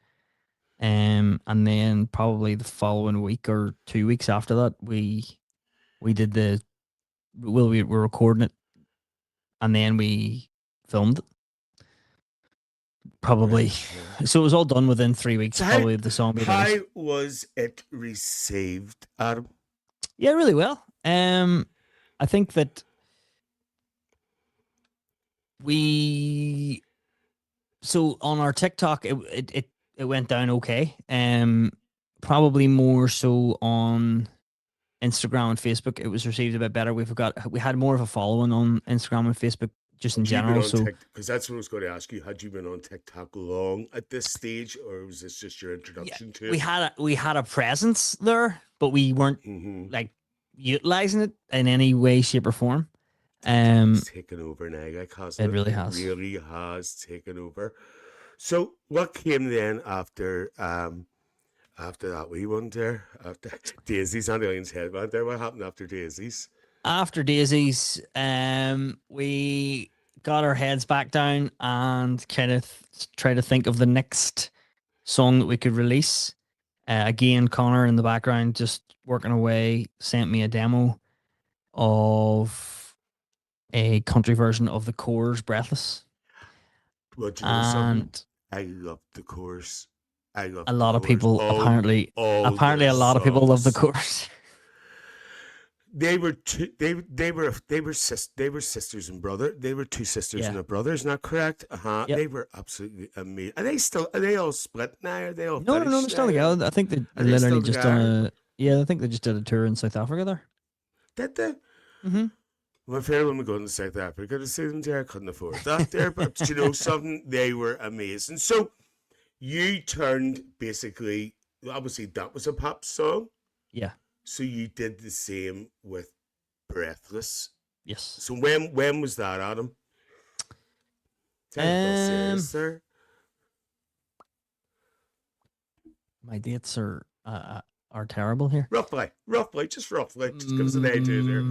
And then probably the following week or 2 weeks after that, we did we were recording it, and then we filmed it. Probably, Right. so it was all done within 3 weeks. So Probably of the song being how released. was it received, Adam? Yeah, really well. I think that we so on our TikTok it went down okay. Probably more so on Instagram and Facebook it was received a bit better. We had more of a following on Instagram and Facebook just in Had you been general. on So TikTok? Because that's what I was going to ask you. Had you been on TikTok long at this stage, or was this just your yeah, introduction to we it? had a presence there, but we weren't Mm-hmm. like utilizing it in any way, shape, or form. TikTok's Um, taken over now, like, hasn't it it? really It has. really has taken over. So what came then after that wee one there? After Daisy's and Alien's head went there. What happened after Daisy's? After Daisies, we got our heads back down and kind of try to think of the next song that we could release. Again, Connor in the background just working away sent me a demo of a country version of the Core's Breathless, Well, do you know something? and I love the chorus. I love a the lot of chorus. people All the a lot of people love the songs. chorus. They were two. They were sisters and brother. They were two sisters and Yeah. a brother. Isn't that correct? Yep. They were absolutely amazing. Are they all split now? Are they all No, they're finished still now? together. I think they Are they literally still just done together? yeah, I think they just did a tour in South Africa there. Did they? Mm-hmm. My fair when we go to South Africa to see them there, I couldn't afford that there. But you know something? They were amazing. So you turned basically. Obviously, that was a pop song. Yeah. So you did the same with Breathless. Yes. So when was that, Adam? Sounds a bit serious there. My dates are terrible here. Roughly, just roughly. Just give us an idea there.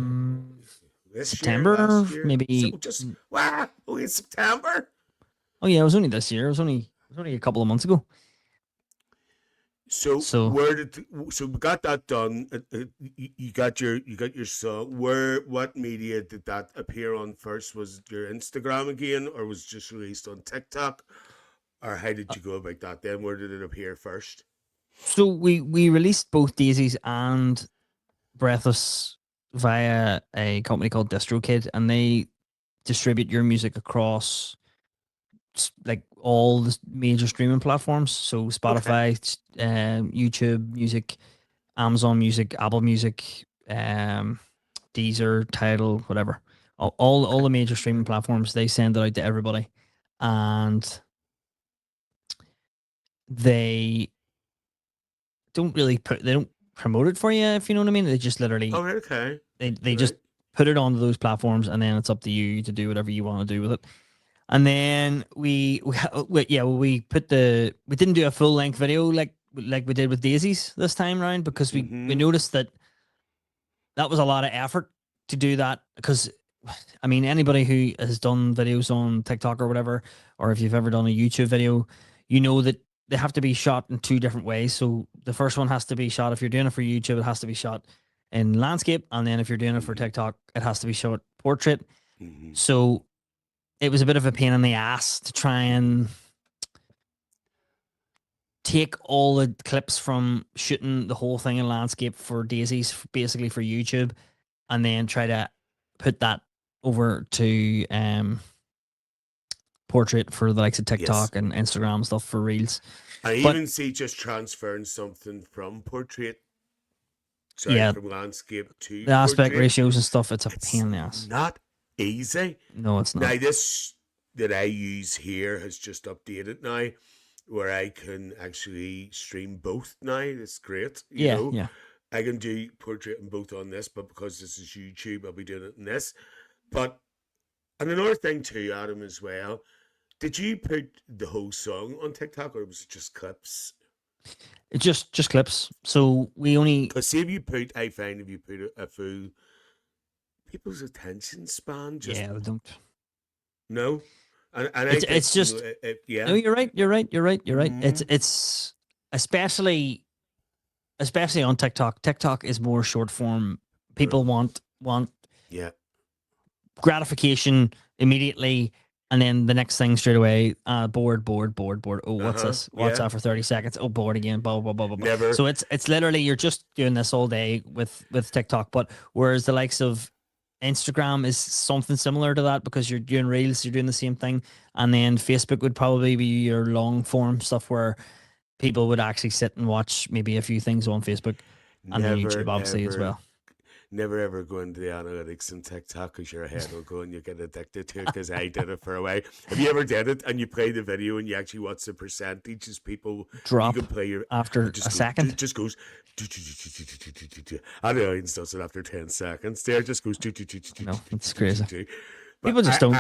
This September, year, last year, maybe. So just wow, only September. Oh yeah, it was only this year. It was only a couple of months ago. So, So- so we got that done. You got your song. What media did that appear on first? Was it your Instagram again, or was it just released on TikTok, or how did you go about that? Then where did it appear first? So we released both Daisies and Breathless via a company called DistroKid, and they distribute your music across like all the major streaming platforms. So Spotify, YouTube Music, Amazon Music, Apple Music, Deezer, Tidal, whatever. All the major streaming platforms, they send it out to everybody, and they they don't promote it for you, if you know what I mean. They just literally Oh, right, okay. they Right. just put it onto those platforms, and then it's up to you to do whatever you want to do with it. And then we didn't do a full length video like we did with Daisies this time around, because we Mhm. noticed that was a lot of effort to do that, because I mean, anybody who has done videos on TikTok or whatever, or if you've ever done a YouTube video, you know that they have to be shot in two different ways. So the first one has to be shot, if you're doing it for YouTube, it has to be shot in landscape, and then if you're doing it for TikTok, it has to be shot portrait. Mhm. So it was a bit of a pain in the ass to try and take all the clips from shooting the whole thing in landscape for Daisies, basically for YouTube, and then try to put that over to portrait for the likes of TikTok and Instagram stuff for reels. I even see just transferring something from portrait, from landscape to the aspect portrait. ratios and stuff. It's a pain in the ass. Not easy. No, it's not. Now this that I use here has just updated now, where I can actually stream both now. It's great. You know? Yeah. I can do portrait and both on this, but because this is YouTube, I'll be doing it in this. But, and another thing too, Adam, as well, did you put the whole song on TikTok, or was it just clips? It's just clips. So we only... Because see, I find if you put a full, people's attention span just... Yeah, they don't. No? And it's just... yeah. No, you're right. Mm-hmm. It's especially on TikTok. TikTok is more short form. People want gratification immediately, and then the next thing straight away, bored. Oh, what's this? What's that for 30 seconds? Oh, bored again. Blah blah blah blah blah. Never. So it's literally you're just doing this all day with TikTok. But whereas the likes of Instagram is something similar to that, because you're doing reels, you're doing the same thing, and then Facebook would probably be your long form stuff where people would actually sit and watch maybe a few things on Facebook, and then YouTube obviously as well. Never ever go into the analytics in TikTok, because your head will go and you get addicted to it, because I did it for a while. Have you ever did it and you play the video and you actually watch the percentages people drop you can play after a second? It just goes. I know it does it after 10 seconds. There it just goes. No, it's crazy. But people just don't.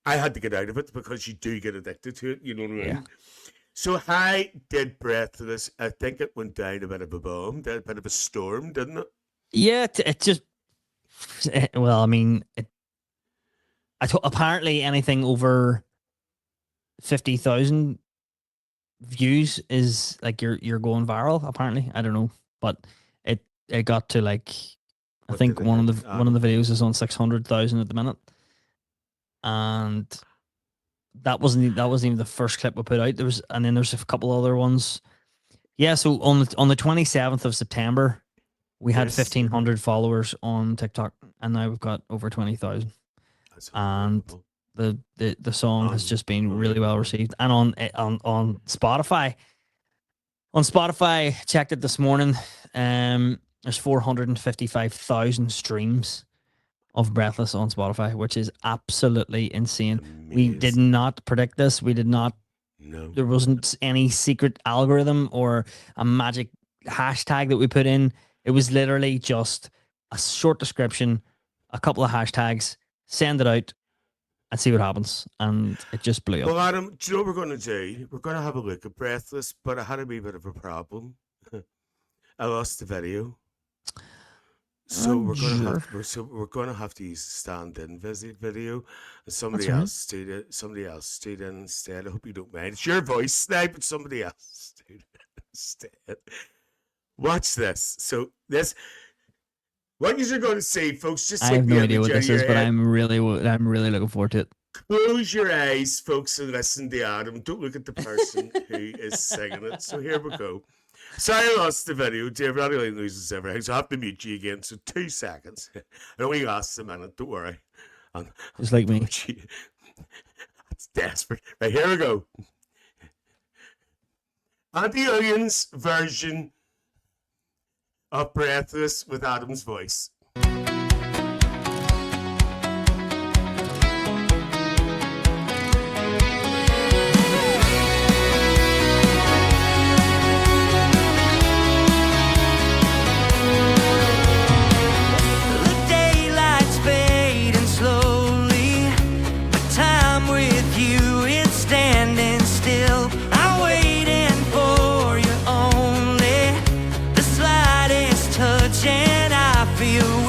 I had to get out of it, because you do get addicted to it. You know what I mean? Yeah. So how did Breathless? I think it went down a bit of a bomb, a bit of a storm, didn't it? Yeah, it just... Well, I mean, apparently anything over 50,000 views is like you're going viral. Apparently, I don't know, but it got to like, I think one of the videos is on 600,000 at the minute, and that wasn't even the first clip we put out. There's a couple other ones. Yeah, so on the 27th of September. We had 1,500 followers on TikTok, and now we've got over 20,000. And the song has just been really well received. And on Spotify, checked it this morning. There's 455,000 streams of Breathless on Spotify, which is absolutely insane. Amazing. We did not predict this. We did not. No. There wasn't any secret algorithm or a magic hashtag that we put in. It was literally just a short description, a couple of hashtags, send it out, and see what happens. And it just blew up. Well, Adam, do you know what we're going to do? We're going to have a look at Breathless, but I had a wee bit of a problem. I lost the video. So we're going to have to use the stand-in video. And somebody else did it instead. I hope you don't mind. It's your voice now, but somebody else did it instead. Watch this. So what you're going to see, folks. Just I have no idea what this is, but I'm really looking forward to it. Close your eyes, folks, and listen to Adam. Don't look at the person who is singing it. So here we go. Sorry, I lost the video. Everybody loses everything, so I have to mute you again. So 2 seconds. I only lost a minute. Don't worry. Just like me. That's desperate. Right, here we go. Aunty Lillian's version of Breathless with Adam's voice. And I feel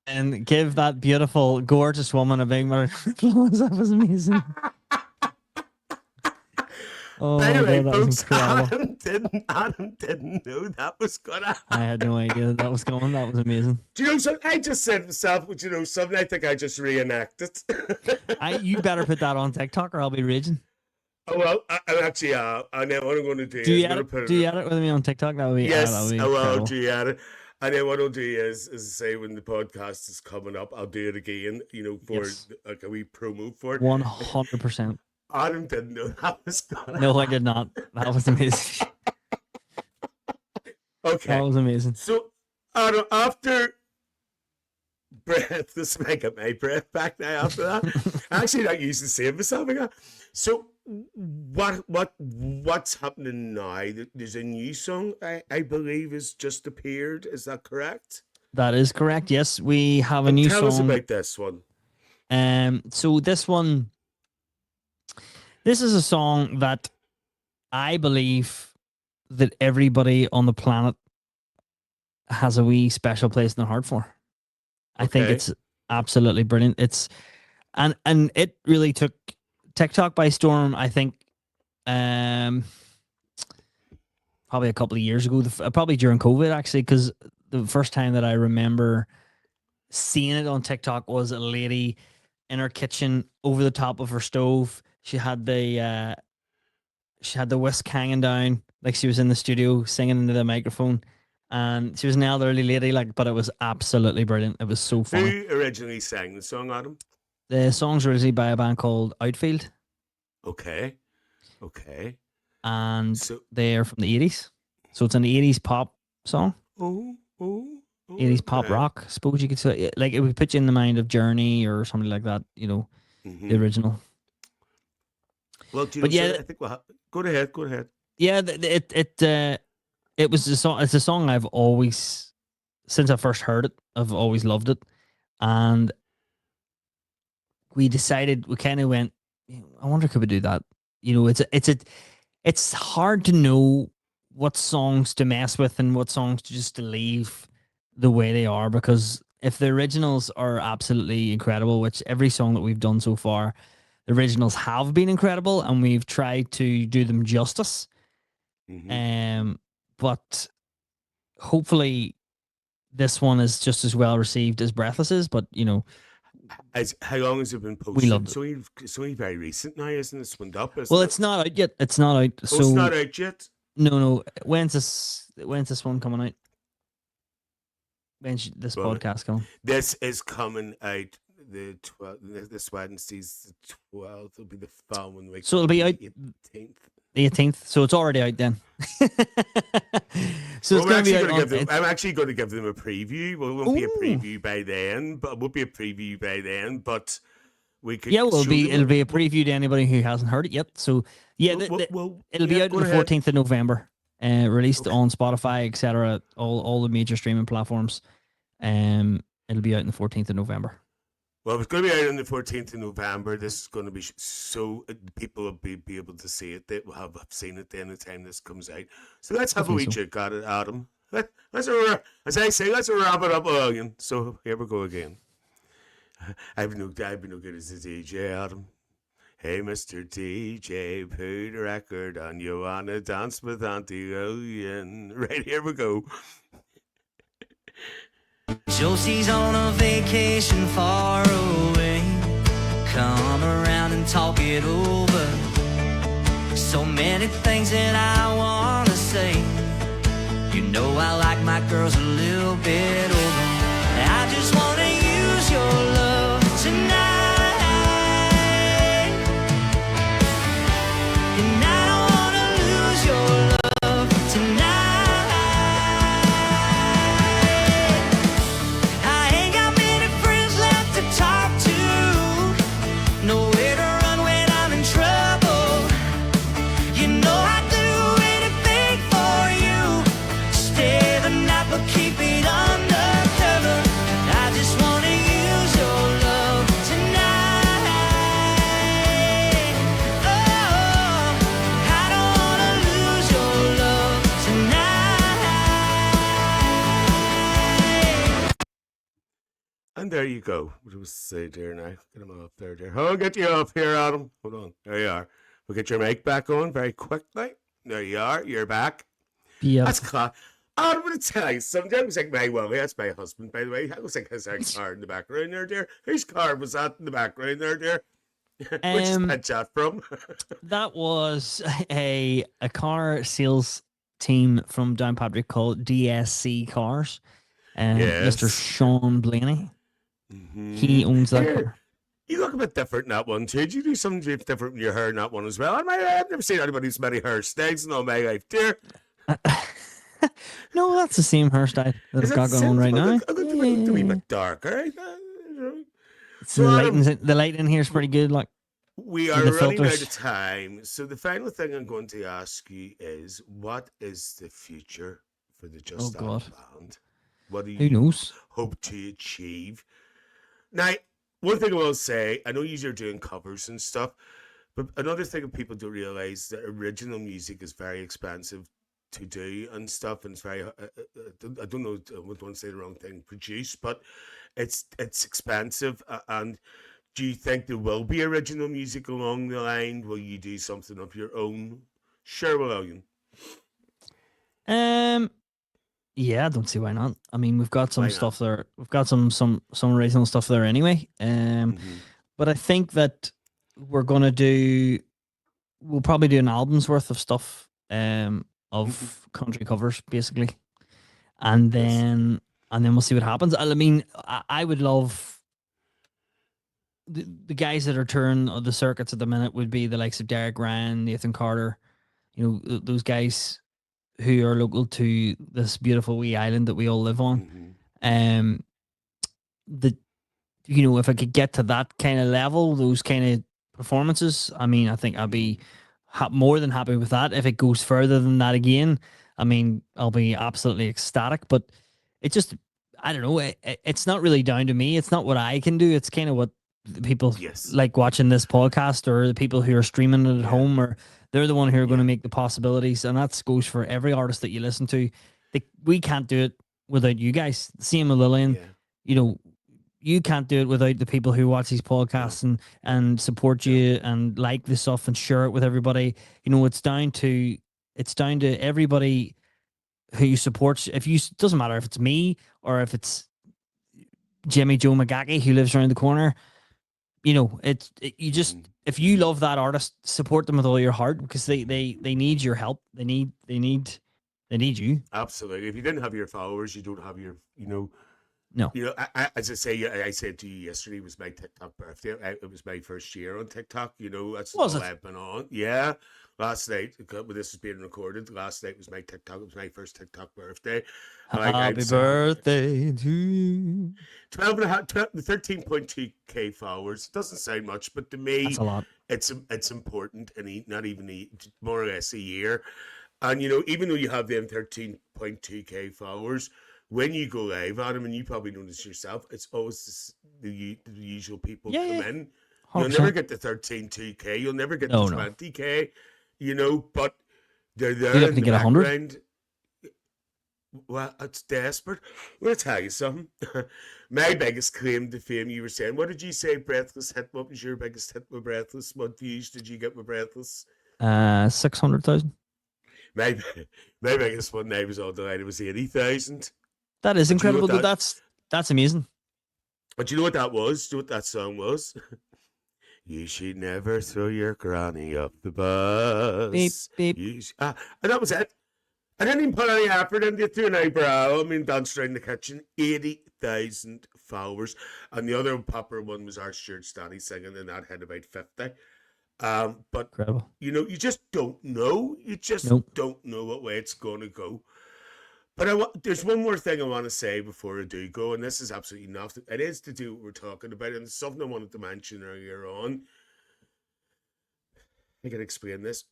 And give that beautiful, gorgeous woman a big round of applause. That was amazing. Oh my Anyway, God, that was folks, incredible. Adam didn't know that was gonna I had no idea that was going. That was amazing. Do you know something? I just said to myself, but you know something, I think I just reenacted. You better put that on TikTok or I'll be raging. Oh, well, I actually, and then what I'm going to do Do you is I'm edit? gonna put Do you edit with me on TikTok? That would be yes, that would be I will incredible. do it. And then what I'll do is say when the podcast is coming up, I'll do it again, you know, for Yes. like a wee promo for it. 100%. Adam didn't know that was gonna No, I did not. That was amazing. Okay. That was amazing. So, Adam, after breath, this might get my breath back now after that. Actually, not used to saying myself again. So, what's happening now? There's a new song I believe has just appeared. Is that correct? That is correct. Yes, we have a And new tell us song. about this one. So this is a song that I believe that everybody on the planet has a wee special place in their heart for. I think Okay. it's absolutely brilliant. And it really took TikTok by storm. I think probably a couple of years ago, probably during COVID actually, because the first time that I remember seeing it on TikTok was a lady in her kitchen over the top of her stove. She had the whisk hanging down like she was in the studio singing into the microphone, and she was an elderly lady, like, but it was absolutely brilliant. It was so funny. Who originally sang the song, Adam? The songs were originally by a band called Outfield, Okay. and So, they're from the 80s. So it's an 80s pop song, oh, 80s pop rock, I suppose you could say. Like, it would put you in the mind of Journey or something like that, you know, Mhm. the original. Well, do you But know, yeah, something? I think go ahead. Yeah, it was a song. It's a song I've always, since I first heard it, I've always loved it, and we kind of went, I wonder could we do that? You know, it's hard to know what songs to mess with and what songs to just to leave the way they are, because if the originals are absolutely incredible, which every song that we've done so far, the originals have been incredible, and we've tried to do them justice. Mhm. But hopefully this one is just as well received as Breathless is. But you know, How long has it been posted? we loved it. It's only very recent now, isn't it? It's went up, isn't Well, it? it's not out yet. It's not out. Oh, So it's not out yet? no. When's this one coming out? When's this Well, podcast coming? This is coming out the 12th. This Wednesday's the 12th. It'll be the following week. So it'll be out 18th. the 18th. So it's already out then. So it's Well, going to be out. I'm actually going to give them a preview. Well, it won't be a Ooh. preview by then, but it won't be a preview by then. But we could. Yeah, well, show them it'll be a preview to anybody who hasn't heard it yet. So yeah, it'll be out go on the ahead. 14th of November. Released Okay. on Spotify, etc. All the major streaming platforms. It'll be out on the 14th of November. Well, it's going to be out on the 14th of November. This is going to be so people will be able to see it. They will have seen it then the time this comes out. So let's have a wee Definitely check at it, Adam. As I say, let's wrap it up again. So here we go again. I've been no good as a DJ, Adam. Hey, Mr. DJ, put a record on. You wanna dance with Aunty Lillian? Right, here we go. Josie's on a vacation far away. Come around and talk it over. So many things that I wanna say. You know I like my girls a little bit older. I just wanna use your love tonight. And I don't wanna lose your love tonight. I ain't got many friends left to talk to. Nowhere to run when I'm in trouble. You know I'd do anything for you. Stay the night but keep it under And there you go. What was say there now? Get him off there, dear. Oh, get you off here, Adam. Hold on. There you are. We'll get your mic back on very quickly. There you are. You're back. That's Beautiful. class. I'm going to tell you something. I was like, my Willie, that's my husband, by the way. I was like, his car in the background there, dear. Whose car was that in the background there, dear? Which is that chat from? That was a car sales team from Downpatrick called DSC Cars. Yes. Mr. Sean Blaney. He owns that Here, car. you look a bit different in that one too. Do you do something different in your hair in that one as well? I've never seen anybody with many hairstyles in all my life, dear. No, that's the same hairstyle that Is I've that got going on right now. I look a wee bit darker. It's So, Adam, the lighting in here is pretty good. Like, we with are the running out filters. of time. So the final thing I'm going to ask you is, what is the future for the Just Stop God. band? What do Who you knows? hope to achieve? Now, one thing I will say, I know you're doing covers and stuff, but another thing that people don't realize that original music is very expensive to do and stuff, and it's very I don't know, I don't want to say the wrong thing, produce, but it's expensive. And do you think there will be original music along the line? Will you do something of your own? Sure, Lillian. Yeah, I don't see why not. I mean, we've got some Why not? stuff there. We've got some original stuff there anyway. But I think that we'll probably do an album's worth of stuff of country covers basically. And Yes. then we'll see what happens. I mean, I would love the guys that are touring the circuits at the minute would be the likes of Derek Ryan, Nathan Carter, those guys who are local to this beautiful wee island that we all live on. If I could get to that kind of level, those kind of performances, I mean, I think I'd be more than happy with that. If it goes further than that again, I mean, I'll be absolutely ecstatic. But it just, I don't know. It's not really down to me. It's not what I can do. It's kind of what the people like watching this podcast, or the people who are streaming it at home, or they're the one who are going to make the possibilities. And that goes for every artist that you listen to. We can't do it without you guys. Same with Lillian. You can't do it without the people who watch these podcasts and support you and like this stuff and share it with everybody. It's down to everybody who supports. It doesn't matter if it's me or if it's Jimmy Joe McGackie who lives around the corner. If you love that artist, support them with all your heart, because they need your help. They need you. Absolutely. If you didn't have your followers, you don't have your, No. As I say, I said to you yesterday, it was my TikTok birthday. It was my first year on TikTok. That's all I've been on. Yeah. Last night, this is being recorded. Last night was my TikTok. It was my first TikTok birthday. Happy birthday to you. 13.2k followers. It doesn't sound much, but to me, that's a lot. It's important, and not even more or less a year. And even though you have them 13.2k followers, when you go live, Adam, and you probably notice yourself, it's always the usual people come in. 100%. You'll never get the 13.2k. You'll never get the 20k. But they're there in the background. Well, it's desperate. I'm going to tell you something. My biggest claim to fame, you were saying, what did you say, Breathless hit? What was your biggest hit with Breathless? What views did you get with Breathless? 600,000. My biggest one I was all delighted was 80,000. That is incredible, but that's amazing. But you know what that was? Do you know what that song was? You should never throw your granny up the bus. Beep, beep. And that was it. I didn't even put any effort into it, through an eyebrow. I mean, danced around the kitchen. 80,000 followers. And the other popular one was our Stuart Stanley singing, and that had about 50. But, incredible. You just don't know. You just don't know what way it's going to go. But there's one more thing I want to say before I do go, and this is absolutely nothing. It is to do what we're talking about, and it's something I wanted to mention earlier on. I can explain this.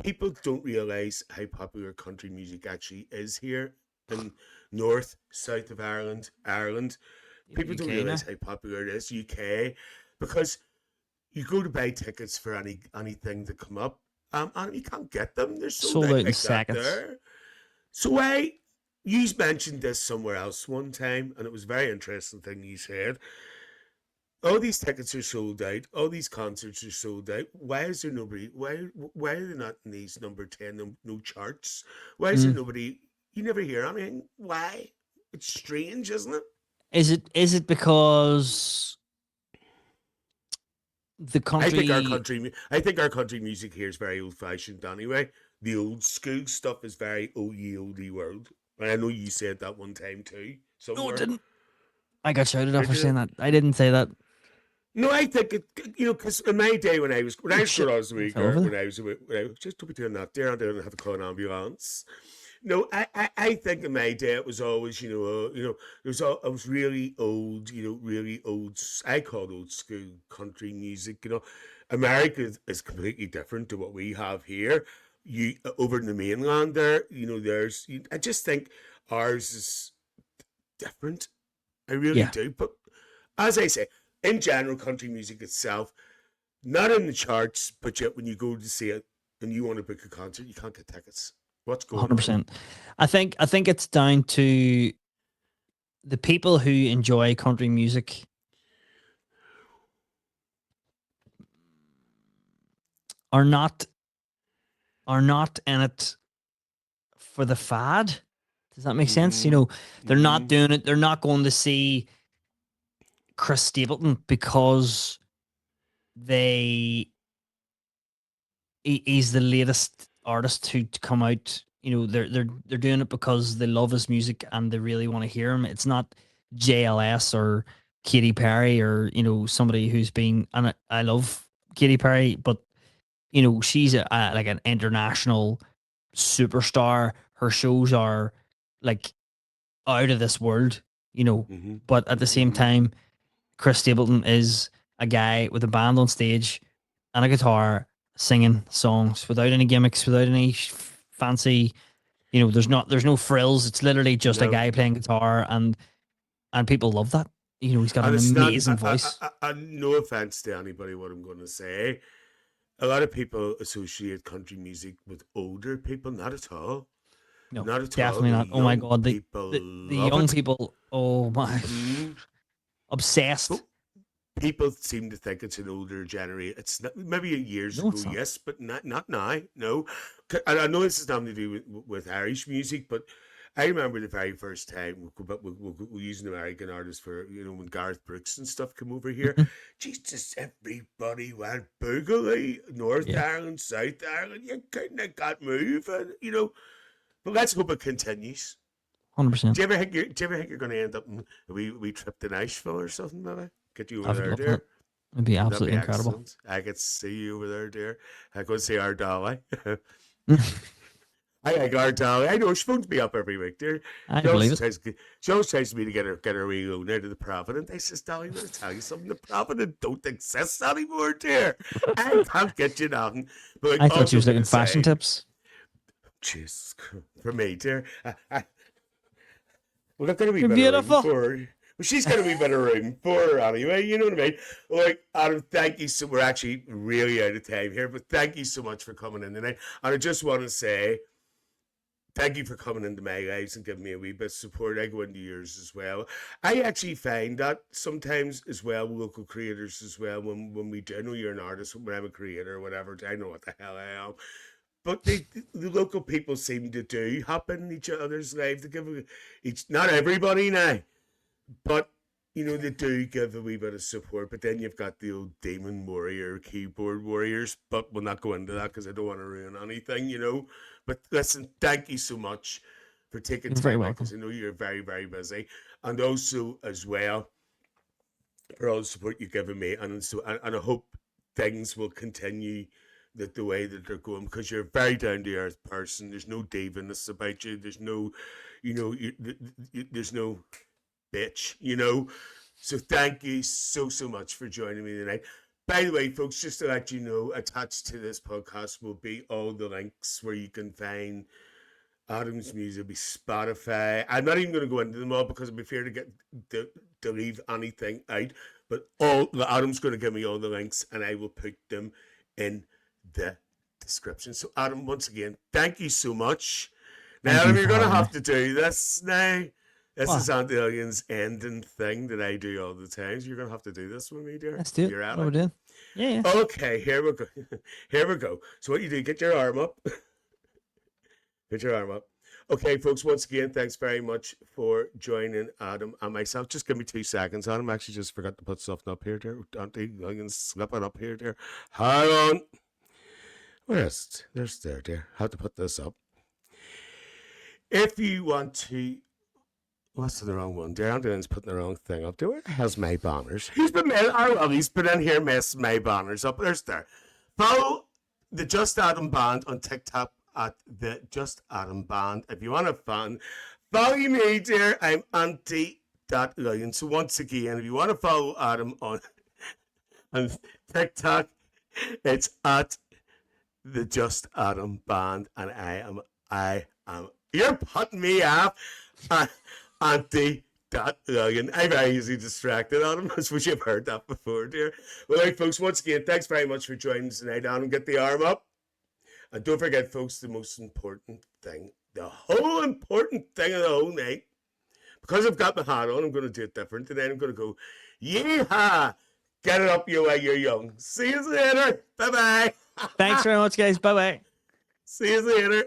People don't realise how popular country music actually is here in north, south of Ireland. People don't realise how popular it is, UK, because you go to buy tickets for anything to come up, and you can't get them. They're sold out in seconds. There. So you mentioned this somewhere else one time, and it was a very interesting thing you said. All these tickets are sold out. All these concerts are sold out. Why is there nobody? Why are they not in these number 10 no charts? Why is there Mm. nobody? You never hear anything. Why? It's strange, isn't it? Is it because the country? I think our country music here is very old fashioned anyway. The old school stuff is very oldie world. And I know you said that one time too No, it somewhere. didn't. I got shouted at Did for you? saying that. I didn't say that. No, I think it. Because in my day when I was Oh growing shit! up as a I wee fell over girl, there. when I was just don't be doing that there, I didn't have to call an ambulance. No, I think in my day it was always it was really old, really old. I call it old school country music. America is completely different to what we have here. You over in the mainland there, I just think ours is different. I really Yeah, do. But as I say, in general, country music itself, not in the charts, but yet when you go to see it and you want to book a concert, you can't get tickets. What's going on? 100%. I think it's down to the people who enjoy country music are not in it for the fad. Does that make sense? Mm-hmm. They're not Mm-hmm. doing it. They're not going to see Chris Stapleton because they he's the latest artist to come out. They're doing it because they love his music and they really want to hear him. It's not JLS or Katy Perry or somebody who's been, and I love Katy Perry, but she's like an international superstar. Her shows are like out of this world, Mm-hmm. but at the same Mm-hmm. time, Chris Stapleton is a guy with a band on stage and a guitar singing songs without any gimmicks, without any fancy. There's no frills. It's literally just a No. guy playing guitar, and people love that. He's got And an it's not, amazing voice. no offense to anybody, what I'm going to say. A lot of people associate country music with older people. Not at all. No, Not at all. definitely The not. Oh my young god, people the love young it. people. Oh my, Mm-hmm. obsessed. But people seem to think it's an older generation. It's not, maybe years No, ago, it's not. yes, but not now. No, and I know this has nothing to do with Irish music, but I remember the very first time we used an American artist for when Garth Brooks and stuff came over here. Mhm. Jesus, everybody went boogly. North Yeah, Ireland, South Ireland, you couldn't have got moving. But let's hope it continues. 100%. Do you ever think you're going to end up in a wee trip to Nashville or something, maybe? Get you I over would there, love that. dear. It'd be Wouldn't that be absolutely incredible. excellent? I could see you over there, dear. I could see our dolly. I like our dolly. I know she phones me up every week, dear. I believe it. She always tries me to get her wee loan out of the Provident. I says, Dolly, I'm going to tell you something. The Provident don't exist anymore, dear. I can't get you nothing. But I like, thought she also was going looking to fashion say, tips. Jesus, for me, dear. Well, I've got a wee You're bit of room beautiful. for her. Well, she's got a wee bit of room for her anyway. You know what I mean? Like, Adam, thank you so. We're actually really out of time here, but thank you so much for coming in tonight. And I just want to say thank you for coming into my lives and giving me a wee bit of support. I go into yours as well. I actually find that sometimes as well, local creators as well, when we do, I know you're an artist, when I'm a creator or whatever, I know what the hell I am. But the local people seem to do happen in each other's lives. They give each, not everybody now, but they do give a wee bit of support. But then you've got the old demon warrior, keyboard warriors. But we'll not go into that because I don't want to ruin anything. But listen, thank you so much for taking You're very time out welcome. because I know you're very, very busy, and also as well for all the support you've given me, and I hope things will continue the way that they're going because you're a very down to earth person. There's no diviness about you. There's no, there's no bitch. So thank you so much for joining me tonight. By the way, folks, just to let you know, attached to this podcast will be all the links where you can find Adam's music, be Spotify. I'm not even going to go into them all because I'd be fair to leave anything out. But Adam's going to give me all the links, and I will put them in the description. So, Adam, once again, thank you so much. Now, Thank you you're for going to having have to do this now. This What? is Aunty Lillian's ending thing that I do all the time. So you're going to have to do this with me, dear. Let's do it. You're at What are we it. doing? Yeah, yeah. Okay, here we go. Here we go. So what you do, get your arm up. Get your arm up. Okay, folks, once again, thanks very much for joining Adam and myself. Just give me 2 seconds, Adam. I actually just forgot to put something up here, dear. Auntie, I can slip it up here, dear. Hang on. Where is it? There's there, dear. Have to put this up. If you want to... What's the wrong one? Dear Auntie putting the wrong thing up. Where the hell's my banners? He's been in here messing my banners up. There's there. Follow the Just Adam Band on TikTok at the Just Adam Band. If you want a fan, follow me, dear. I'm Aunty Lillian. So once again, if you want to follow Adam on TikTok, it's at the Just Adam Band, and I am. You're putting me off, Aunty Lillian. I'm very easily distracted, Adam. I suppose you've heard that before, dear. Well, right, folks. Once again, thanks very much for joining us tonight, Adam. Get the arm up. And don't forget, folks, the most important thing, the whole important thing of the whole night, because I've got my hat on, I'm going to do it different today. I'm going to go, yeehaw, get it up you while you're young. See you later. Bye-bye. Thanks very much, guys. Bye bye. See you later.